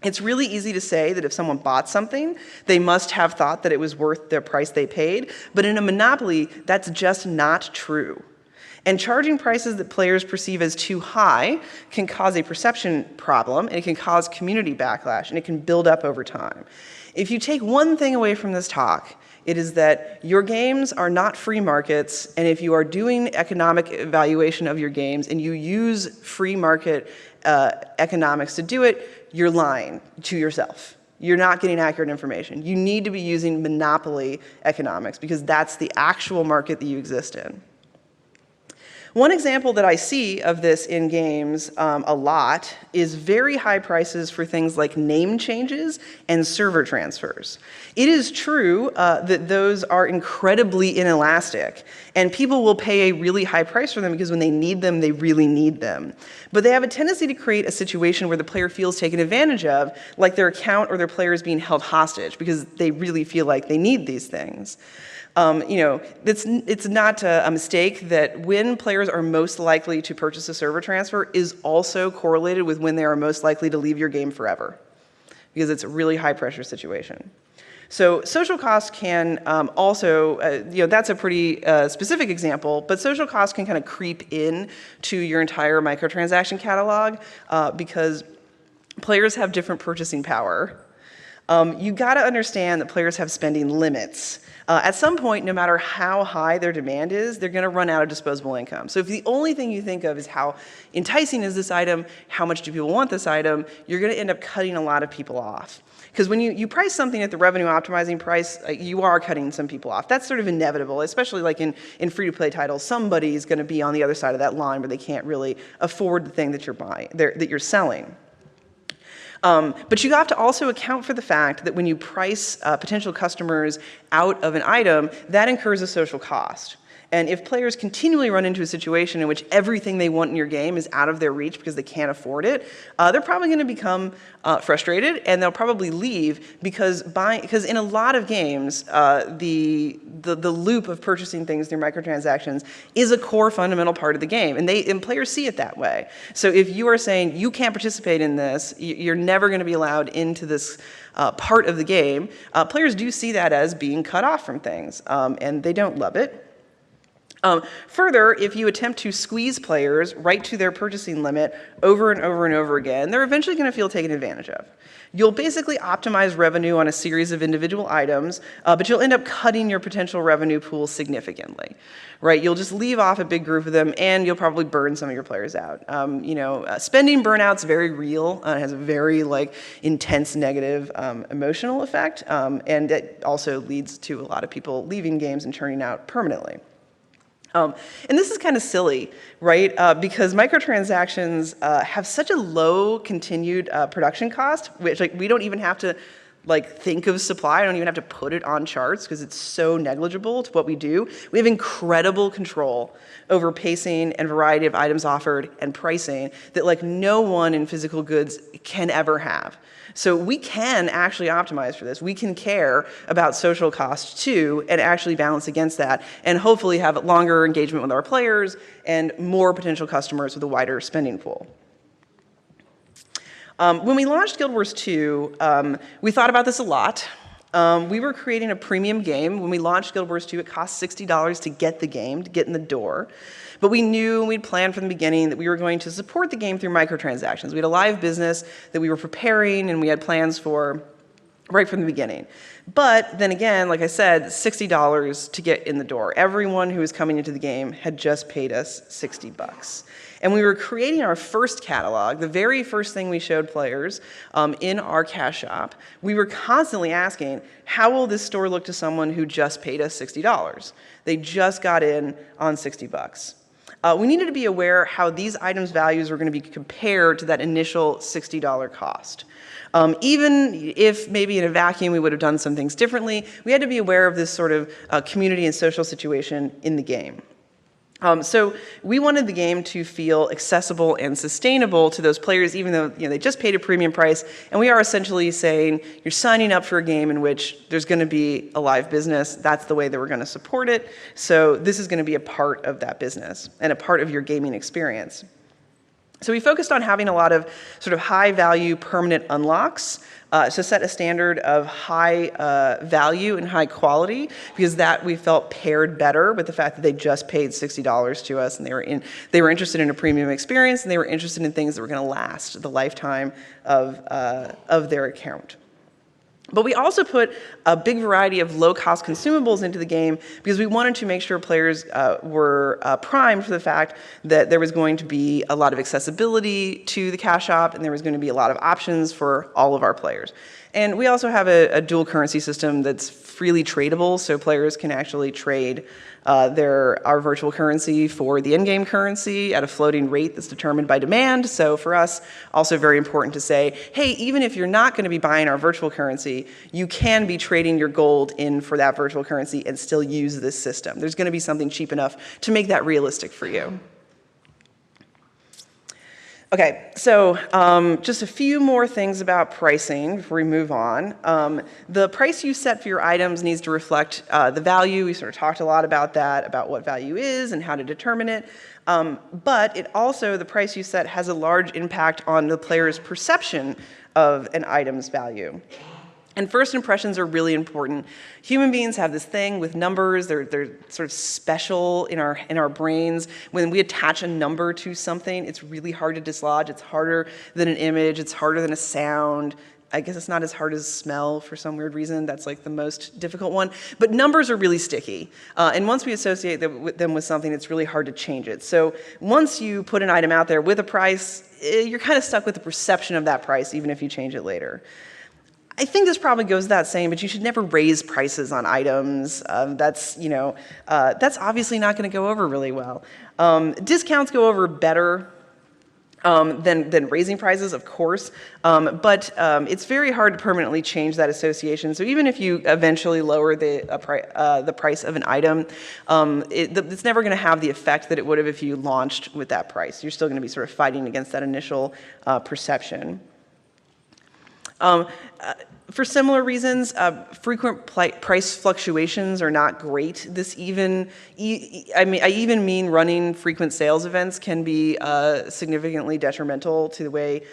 It's really easy to say that if someone bought something, they must have thought that it was worth the price they paid, but in a monopoly, that's just not true. And charging prices that players perceive as too high can cause a perception problem, and it can cause community backlash, and it can build up over time. If you take one thing away from this talk, it is that your games are not free markets, and if you are doing economic evaluation of your games and you use free market economics to do it, you're lying to yourself. You're not getting accurate information. You need to be using monopoly economics because that's the actual market that you exist in. One example that I see of this in games a lot is very high prices for things like name changes and server transfers. It is true that those are incredibly inelastic, and people will pay a really high price for them because when they need them, they really need them. But they have a tendency to create a situation where the player feels taken advantage of, like their account or their player is being held hostage because they really feel like they need these things. It's not a mistake that when players are most likely to purchase a server transfer is also correlated with when they are most likely to leave your game forever, because it's a really high pressure situation. So social costs can also, that's a pretty specific example, but social costs can kind of creep in to your entire microtransaction catalog because players have different purchasing power. You got to understand that players have spending limits. At some point, no matter how high their demand is, they're going to run out of disposable income. So if the only thing you think of is how enticing is this item, how much do people want this item, you're going to end up cutting a lot of people off. Because when you price something at the revenue optimizing price, you are cutting some people off. That's sort of inevitable, especially like in free-to-play titles. Somebody's going to be on the other side of that line where they can't really afford the thing that you're buying, that you're selling. But you have to also account for the fact that when you price potential customers out of an item, that incurs a social cost. And if players continually run into a situation in which everything they want in your game is out of their reach because they can't afford it, they're probably going to become frustrated, and they'll probably leave because in a lot of games, the loop of purchasing things through microtransactions is a core fundamental part of the game, and players see it that way. So if you are saying you can't participate in this, you're never going to be allowed into this part of the game, players do see that as being cut off from things, and they don't love it. Further, if you attempt to squeeze players right to their purchasing limit over and over and over again, they're eventually going to feel taken advantage of. You'll basically optimize revenue on a series of individual items, but you'll end up cutting your potential revenue pool significantly, right? You'll just leave off a big group of them, and you'll probably burn some of your players out. Spending burnout's very real. It has a very intense negative emotional effect, and it also leads to a lot of people leaving games and turning out permanently. And this is kind of silly, right? Because microtransactions have such a low continued production cost, which we don't even have to think of supply. I don't even have to put it on charts because it's so negligible to what we do. We have incredible control over pacing and variety of items offered and pricing that no one in physical goods can ever have. So we can actually optimize for this. We can care about social cost too and actually balance against that and hopefully have longer engagement with our players and more potential customers with a wider spending pool. When we launched Guild Wars 2, we thought about this a lot. We were creating a premium game. When we launched Guild Wars 2, it cost $60 to get the game, to get in the door. But we knew and we'd planned from the beginning that we were going to support the game through microtransactions. We had a live business that we were preparing and we had plans for right from the beginning. But then again, like I said, $60 to get in the door. Everyone who was coming into the game had just paid us $60. And we were creating our first catalog, the very first thing we showed players in our cash shop. We were constantly asking, how will this store look to someone who just paid us $60? They just got in on $60. We needed to be aware how these items' values were going to be compared to that initial $60 cost. Even if maybe in a vacuum we would have done some things differently, we had to be aware of this sort of community and social situation in the game. So we wanted the game to feel accessible and sustainable to those players, even though they just paid a premium price. And we are essentially saying you're signing up for a game in which there's going to be a live business. That's the way that we're going to support it. So this is going to be a part of that business and a part of your gaming experience. So we focused on having a lot of sort of high-value permanent unlocks to set a standard of high value and high quality, because that we felt paired better with the fact that they just paid $60 to us, and they were interested in a premium experience, and they were interested in things that were going to last the lifetime of their account. But we also put a big variety of low-cost consumables into the game because we wanted to make sure players were primed for the fact that there was going to be a lot of accessibility to the cash shop and there was going to be a lot of options for all of our players. And we also have a dual currency system that's freely tradable, so players can actually trade our virtual currency for the in-game currency at a floating rate that's determined by demand. So for us, also very important to say, hey, even if you're not going to be buying our virtual currency, you can be trading your gold in for that virtual currency and still use this system. There's going to be something cheap enough to make that realistic for you. Okay, so just a few more things about pricing before we move on. The price you set for your items needs to reflect the value. We sort of talked a lot about that, about what value is and how to determine it. But it also, the price you set has a large impact on the player's perception of an item's value. And first impressions are really important. Human beings have this thing with numbers. They're sort of special in our brains. When we attach a number to something, it's really hard to dislodge. It's harder than an image. It's harder than a sound. I guess it's not as hard as smell for some weird reason. That's like the most difficult one. But numbers are really sticky. And once we associate them with something, it's really hard to change it. So once you put an item out there with a price, you're kind of stuck with the perception of that price, even if you change it later. I think this probably goes without saying, but you should never raise prices on items. That's obviously not going to go over really well. Discounts go over better than raising prices, of course, but it's very hard to permanently change that association. So even if you eventually lower the price of an item, it's never going to have the effect that it would have if you launched with that price. You're still going to be sort of fighting against that initial perception. For similar reasons, frequent price fluctuations are not great. I even mean running frequent sales events can be significantly detrimental to the way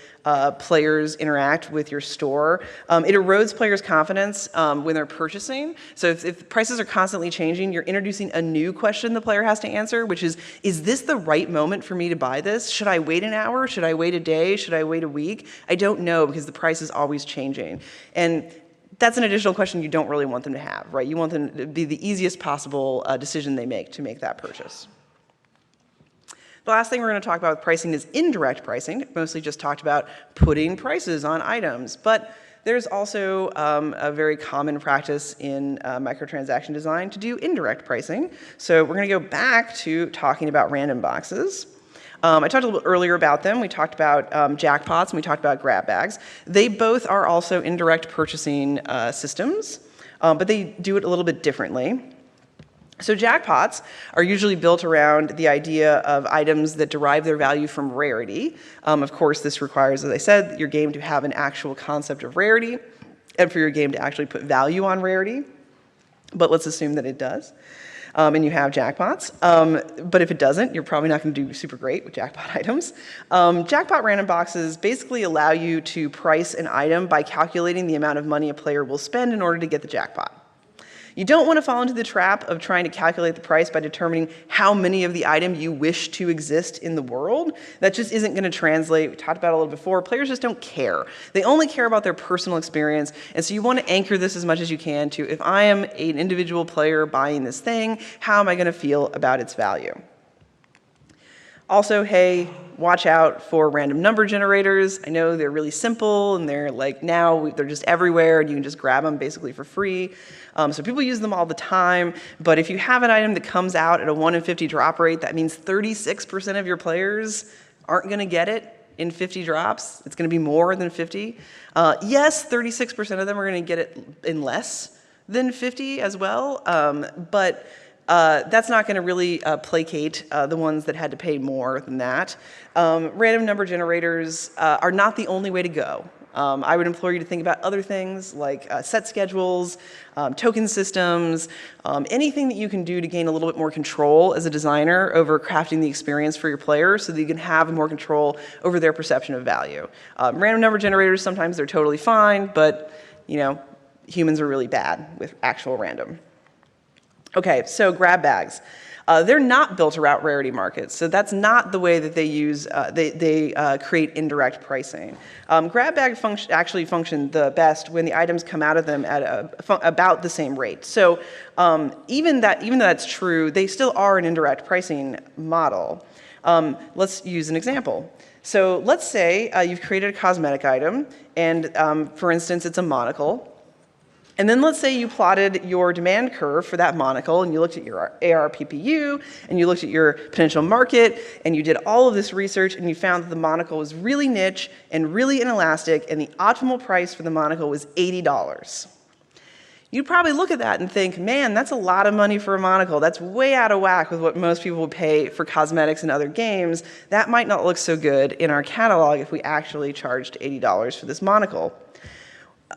players interact with your store. It erodes players' confidence when they're purchasing. So if prices are constantly changing, you're introducing a new question the player has to answer, which is this the right moment for me to buy this? Should I wait an hour? Should I wait a day? Should I wait a week? I don't know, because the price is always changing. And that's an additional question you don't really want them to have, right? You want them to be the easiest possible decision they make to make that purchase. The last thing we're going to talk about with pricing is indirect pricing. Mostly just talked about putting prices on items, but there's also a very common practice in microtransaction design to do indirect pricing. So we're going to go back to talking about random boxes. I talked a little bit earlier about them. We talked about jackpots and we talked about grab bags. They both are also indirect purchasing systems, but they do it a little bit differently. So jackpots are usually built around the idea of items that derive their value from rarity. Of course, this requires, as I said, your game to have an actual concept of rarity and for your game to actually put value on rarity. But let's assume that it does. And you have jackpots. But if it doesn't, you're probably not going to do super great with jackpot items. Jackpot random boxes basically allow you to price an item by calculating the amount of money a player will spend in order to get the jackpot. You don't want to fall into the trap of trying to calculate the price by determining how many of the item you wish to exist in the world. That just isn't going to translate. We talked about it a little before. Players just don't care. They only care about their personal experience. And so you want to anchor this as much as you can to, if I am an individual player buying this thing, how am I going to feel about its value? Also, hey, watch out for random number generators. I know they're really simple, and they're like now they're just everywhere, and you can just grab them basically for free. So people use them all the time, but if you have an item that comes out at a 1 in 50 drop rate, that means 36% of your players aren't going to get it in 50 drops. It's going to be more than 50. Yes, 36% of them are going to get it in less than 50 as well, but that's not going to really placate the ones that had to pay more than that. Random number generators are not the only way to go. I would implore you to think about other things like set schedules, token systems, anything that you can do to gain a little bit more control as a designer over crafting the experience for your players so that you can have more control over their perception of value. Random number generators, sometimes they're totally fine, but humans are really bad with actual random. Okay, so grab bags. They're not built around rarity markets, so that's not the way that they use, they create indirect pricing. Grab bags actually function the best when the items come out of them at about the same rate. So even though that's true, they still are an indirect pricing model. Let's use an example. So let's say you've created a cosmetic item, and for instance, it's a monocle. And then let's say you plotted your demand curve for that monocle, and you looked at your ARPPU, and you looked at your potential market, and you did all of this research, and you found that the monocle was really niche and really inelastic, and the optimal price for the monocle was $80. You'd probably look at that and think, man, that's a lot of money for a monocle. That's way out of whack with what most people would pay for cosmetics in other games. That might not look so good in our catalog if we actually charged $80 for this monocle.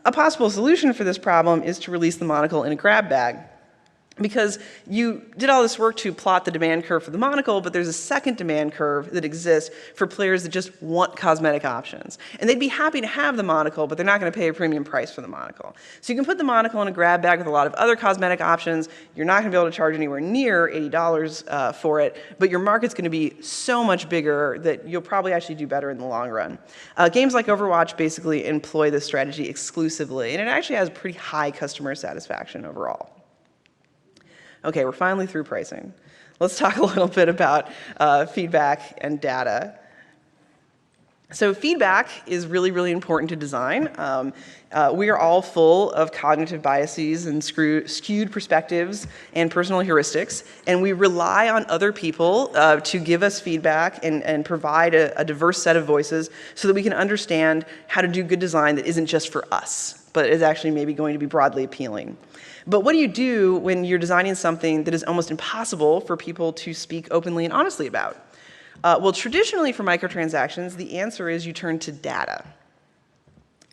A possible solution for this problem is to release the monocle in a grab bag. Because you did all this work to plot the demand curve for the monocle, but there's a second demand curve that exists for players that just want cosmetic options. And they'd be happy to have the monocle, but they're not going to pay a premium price for the monocle. So you can put the monocle in a grab bag with a lot of other cosmetic options. You're not going to be able to charge anywhere near $80 for it, but your market's going to be so much bigger that you'll probably actually do better in the long run. Games like Overwatch basically employ this strategy exclusively, and it actually has pretty high customer satisfaction overall. Okay, we're finally through pricing. Let's talk a little bit about feedback and data. So feedback is really, really important to design. We are all full of cognitive biases and skewed perspectives and personal heuristics, and we rely on other people to give us feedback and provide a diverse set of voices so that we can understand how to do good design that isn't just for us, but is actually maybe going to be broadly appealing. But what do you do when you're designing something that is almost impossible for people to speak openly and honestly about? Well, traditionally for microtransactions, the answer is you turn to data.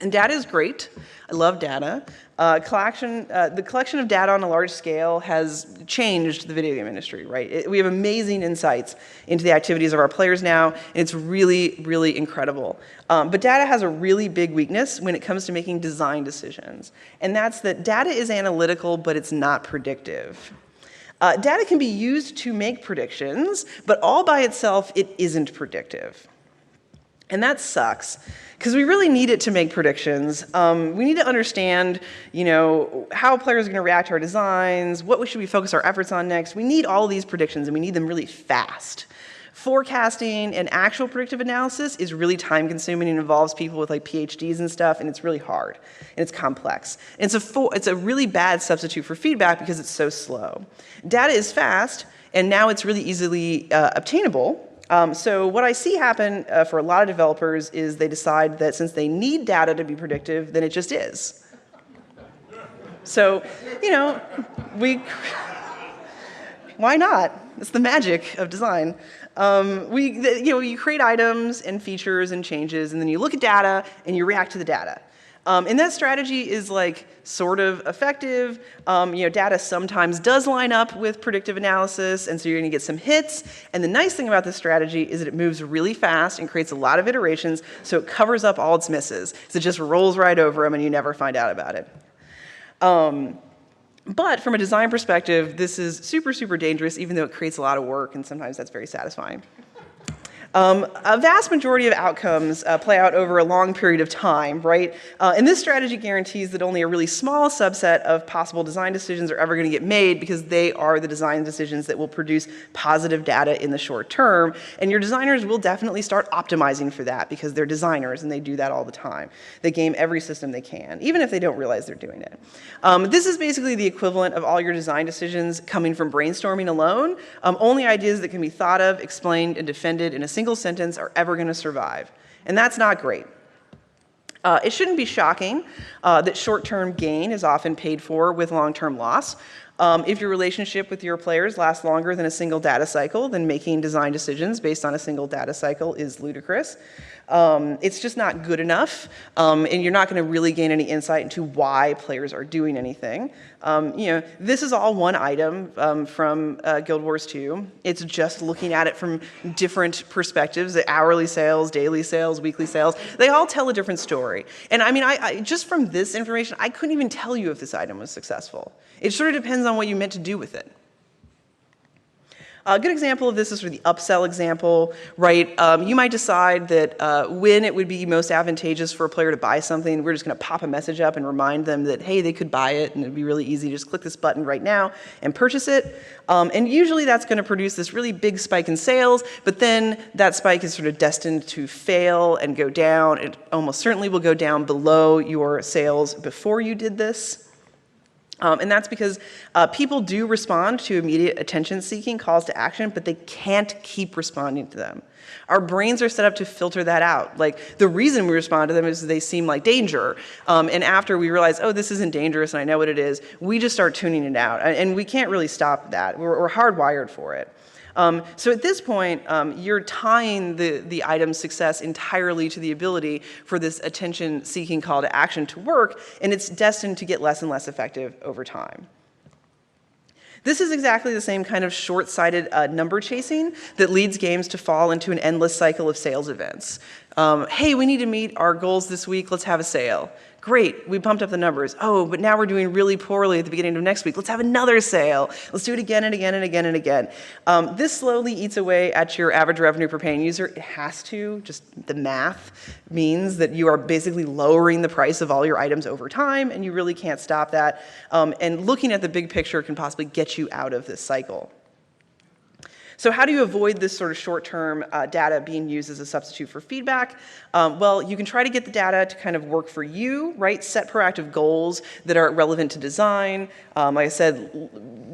And data is great. I love data. The collection of data on a large scale has changed the video game industry, right? We have amazing insights into the activities of our players now, and it's really, really incredible. But data has a really big weakness when it comes to making design decisions, and that's that data is analytical, but it's not predictive. Data can be used to make predictions, but all by itself, it isn't predictive. And that sucks, because we really need it to make predictions. We need to understand, how players are going to react to our designs, what should we focus our efforts on next. We need all of these predictions, and we need them really fast. Forecasting and actual predictive analysis is really time-consuming and involves people with PhDs and stuff, and it's really hard, and it's complex. And it's a really bad substitute for feedback because it's so slow. Data is fast, and now it's really easily obtainable. So what I see happen for a lot of developers is they decide that since they need data to be predictive, then it just is. So, why not? It's the magic of design. You create items and features and changes, and then you look at data and you react to the data. And that strategy is sort of effective. Data sometimes does line up with predictive analysis, and so you're going to get some hits. And the nice thing about this strategy is that it moves really fast and creates a lot of iterations, so it covers up all its misses. So it just rolls right over them, and you never find out about it. But from a design perspective, this is super, super dangerous, even though it creates a lot of work, and sometimes that's very satisfying. A vast majority of outcomes play out over a long period of time, right? And this strategy guarantees that only a really small subset of possible design decisions are ever going to get made because they are the design decisions that will produce positive data in the short term. And your designers will definitely start optimizing for that because they're designers and they do that all the time. They game every system they can, even if they don't realize they're doing it. This is basically the equivalent of all your design decisions coming from brainstorming alone. Only ideas that can be thought of, explained, and defended in a single sentence are ever going to survive. And that's not great. It shouldn't be shocking that short-term gain is often paid for with long-term loss. If your relationship with your players lasts longer than a single data cycle, then making design decisions based on a single data cycle is ludicrous. It's just not good enough, and you're not going to really gain any insight into why players are doing anything. This is all one item from Guild Wars 2. It's just looking at it from different perspectives, the hourly sales, daily sales, weekly sales. They all tell a different story. And I just from this information, I couldn't even tell you if this item was successful. It sort of depends on what you meant to do with it. A good example of this is the upsell example, right? You might decide that when it would be most advantageous for a player to buy something, we're just going to pop a message up and remind them that, hey, they could buy it, and it'd be really easy. Just click this button right now and purchase it. And usually that's going to produce this really big spike in sales, but then that spike is sort of destined to fail and go down. It almost certainly will go down below your sales before you did this. And that's because people do respond to immediate attention-seeking calls to action, but they can't keep responding to them. Our brains are set up to filter that out. The reason we respond to them is they seem like danger. And after we realize, oh, this isn't dangerous and I know what it is, we just start tuning it out. And we can't really stop that. We're hardwired for it. So at this point, you're tying the item's success entirely to the ability for this attention-seeking call to action to work, and it's destined to get less and less effective over time. This is exactly the same kind of short-sighted number chasing that leads games to fall into an endless cycle of sales events. Hey, we need to meet our goals this week, let's have a sale. Great, we pumped up the numbers. Oh, but now we're doing really poorly at the beginning of next week. Let's have another sale. Let's do it again and again and again and again. This slowly eats away at your average revenue per paying user. It has to, just the math means that you are basically lowering the price of all your items over time, and you really can't stop that. And looking at the big picture can possibly get you out of this cycle. So how do you avoid this sort of short-term data being used as a substitute for feedback? Well, you can try to get the data to kind of work for you, right? Set proactive goals that are relevant to design. Like I said,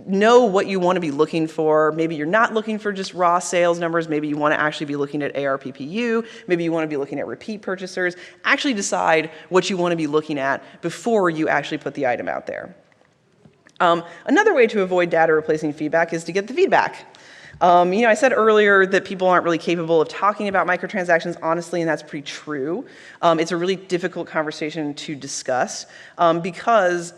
know what you want to be looking for. Maybe you're not looking for just raw sales numbers. Maybe you want to actually be looking at ARPPU. Maybe you want to be looking at repeat purchasers. Actually decide what you want to be looking at before you actually put the item out there. Another way to avoid data replacing feedback is to get the feedback. I said earlier that people aren't really capable of talking about microtransactions honestly, and that's pretty true. It's a really difficult conversation to discuss because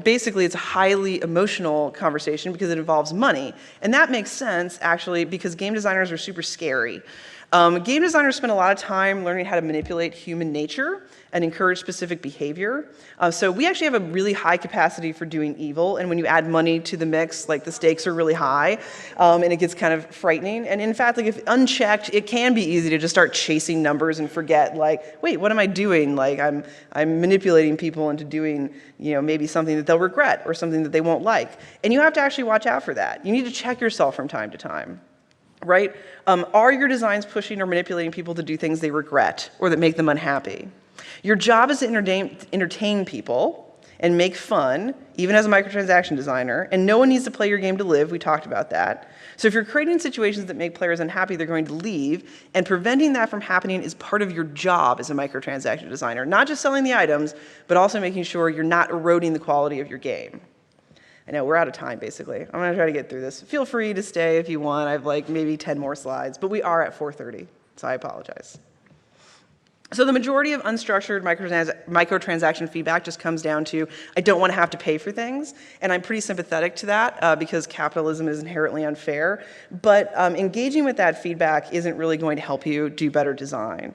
basically it's a highly emotional conversation because it involves money. And that makes sense, actually, because game designers are super scary. Game designers spend a lot of time learning how to manipulate human nature and encourage specific behavior. So we actually have a really high capacity for doing evil, and when you add money to the mix, like the stakes are really high, and it gets kind of frightening. And in fact, like if unchecked, it can be easy to just start chasing numbers and forget, like, wait, what am I doing? Like I'm manipulating people into doing, maybe something that they'll regret or something that they won't like. And you have to actually watch out for that. You need to check yourself from time to time. Right? Are your designs pushing or manipulating people to do things they regret or that make them unhappy? Your job is to entertain people and make fun, even as a microtransaction designer, and no one needs to play your game to live. We talked about that. So if you're creating situations that make players unhappy, they're going to leave, and preventing that from happening is part of your job as a microtransaction designer. Not just selling the items, but also making sure you're not eroding the quality of your game. I know, we're out of time, basically. I'm going to try to get through this. Feel free to stay if you want. I have like maybe 10 more slides, but we are at 4:30, so I apologize. So the majority of unstructured microtransaction feedback just comes down to, I don't want to have to pay for things, and I'm pretty sympathetic to that because capitalism is inherently unfair, but engaging with that feedback isn't really going to help you do better design.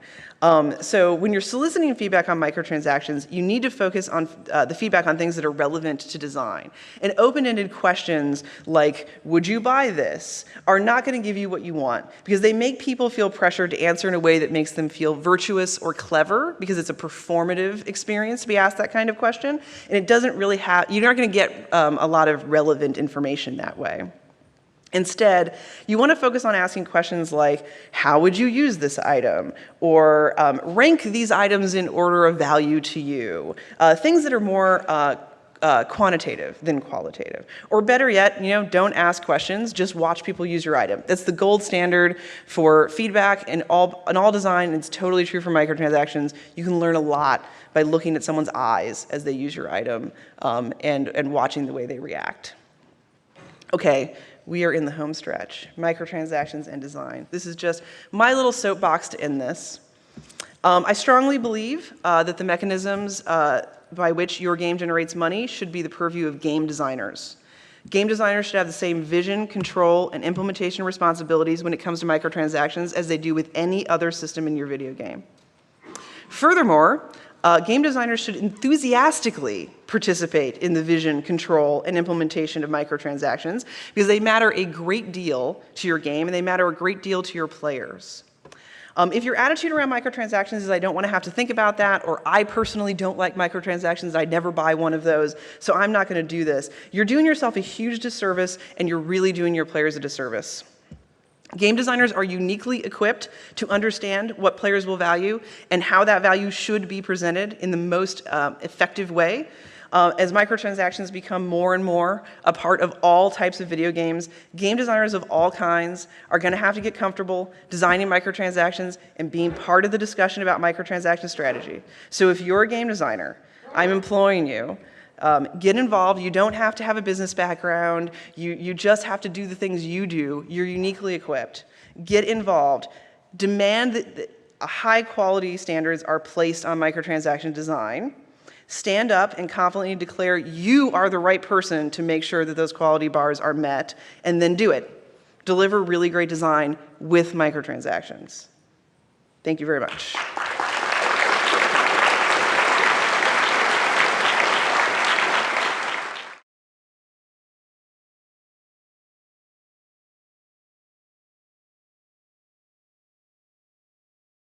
So when you're soliciting feedback on microtransactions, you need to focus on the feedback on things that are relevant to design. And open-ended questions like, would you buy this, are not going to give you what you want, because they make people feel pressured to answer in a way that makes them feel virtuous or clever, because it's a performative experience to be asked that kind of question. And it doesn't really have, you're not going to get a lot of relevant information that way. Instead, you want to focus on asking questions like, how would you use this item? Or rank these items in order of value to you. Things that are more quantitative than qualitative. Or better yet, don't ask questions, just watch people use your item. That's the gold standard for feedback in all design. It's totally true for microtransactions. You can learn a lot by looking at someone's eyes as they use your item and watching the way they react. Okay. We are in the home stretch, microtransactions and design. This is just my little soapbox to end this. I strongly believe that the mechanisms by which your game generates money should be the purview of game designers. Game designers should have the same vision, control, and implementation responsibilities when it comes to microtransactions as they do with any other system in your video game. Furthermore, game designers should enthusiastically participate in the vision, control, and implementation of microtransactions because they matter a great deal to your game and they matter a great deal to your players. If your attitude around microtransactions is I don't want to have to think about that, or I personally don't like microtransactions, I'd never buy one of those, so I'm not going to do this, you're doing yourself a huge disservice and you're really doing your players a disservice. Game designers are uniquely equipped to understand what players will value and how that value should be presented in the most effective way. As microtransactions become more and more a part of all types of video games, game designers of all kinds are going to have to get comfortable designing microtransactions and being part of the discussion about microtransaction strategy. So if you're a game designer, I'm imploring you, get involved. You don't have to have a business background. You just have to do the things you do. You're uniquely equipped. Get involved. Demand that high quality standards are placed on microtransaction design. Stand up and confidently declare you are the right person to make sure that those quality bars are met, and then do it. Deliver really great design with microtransactions. Thank you very much.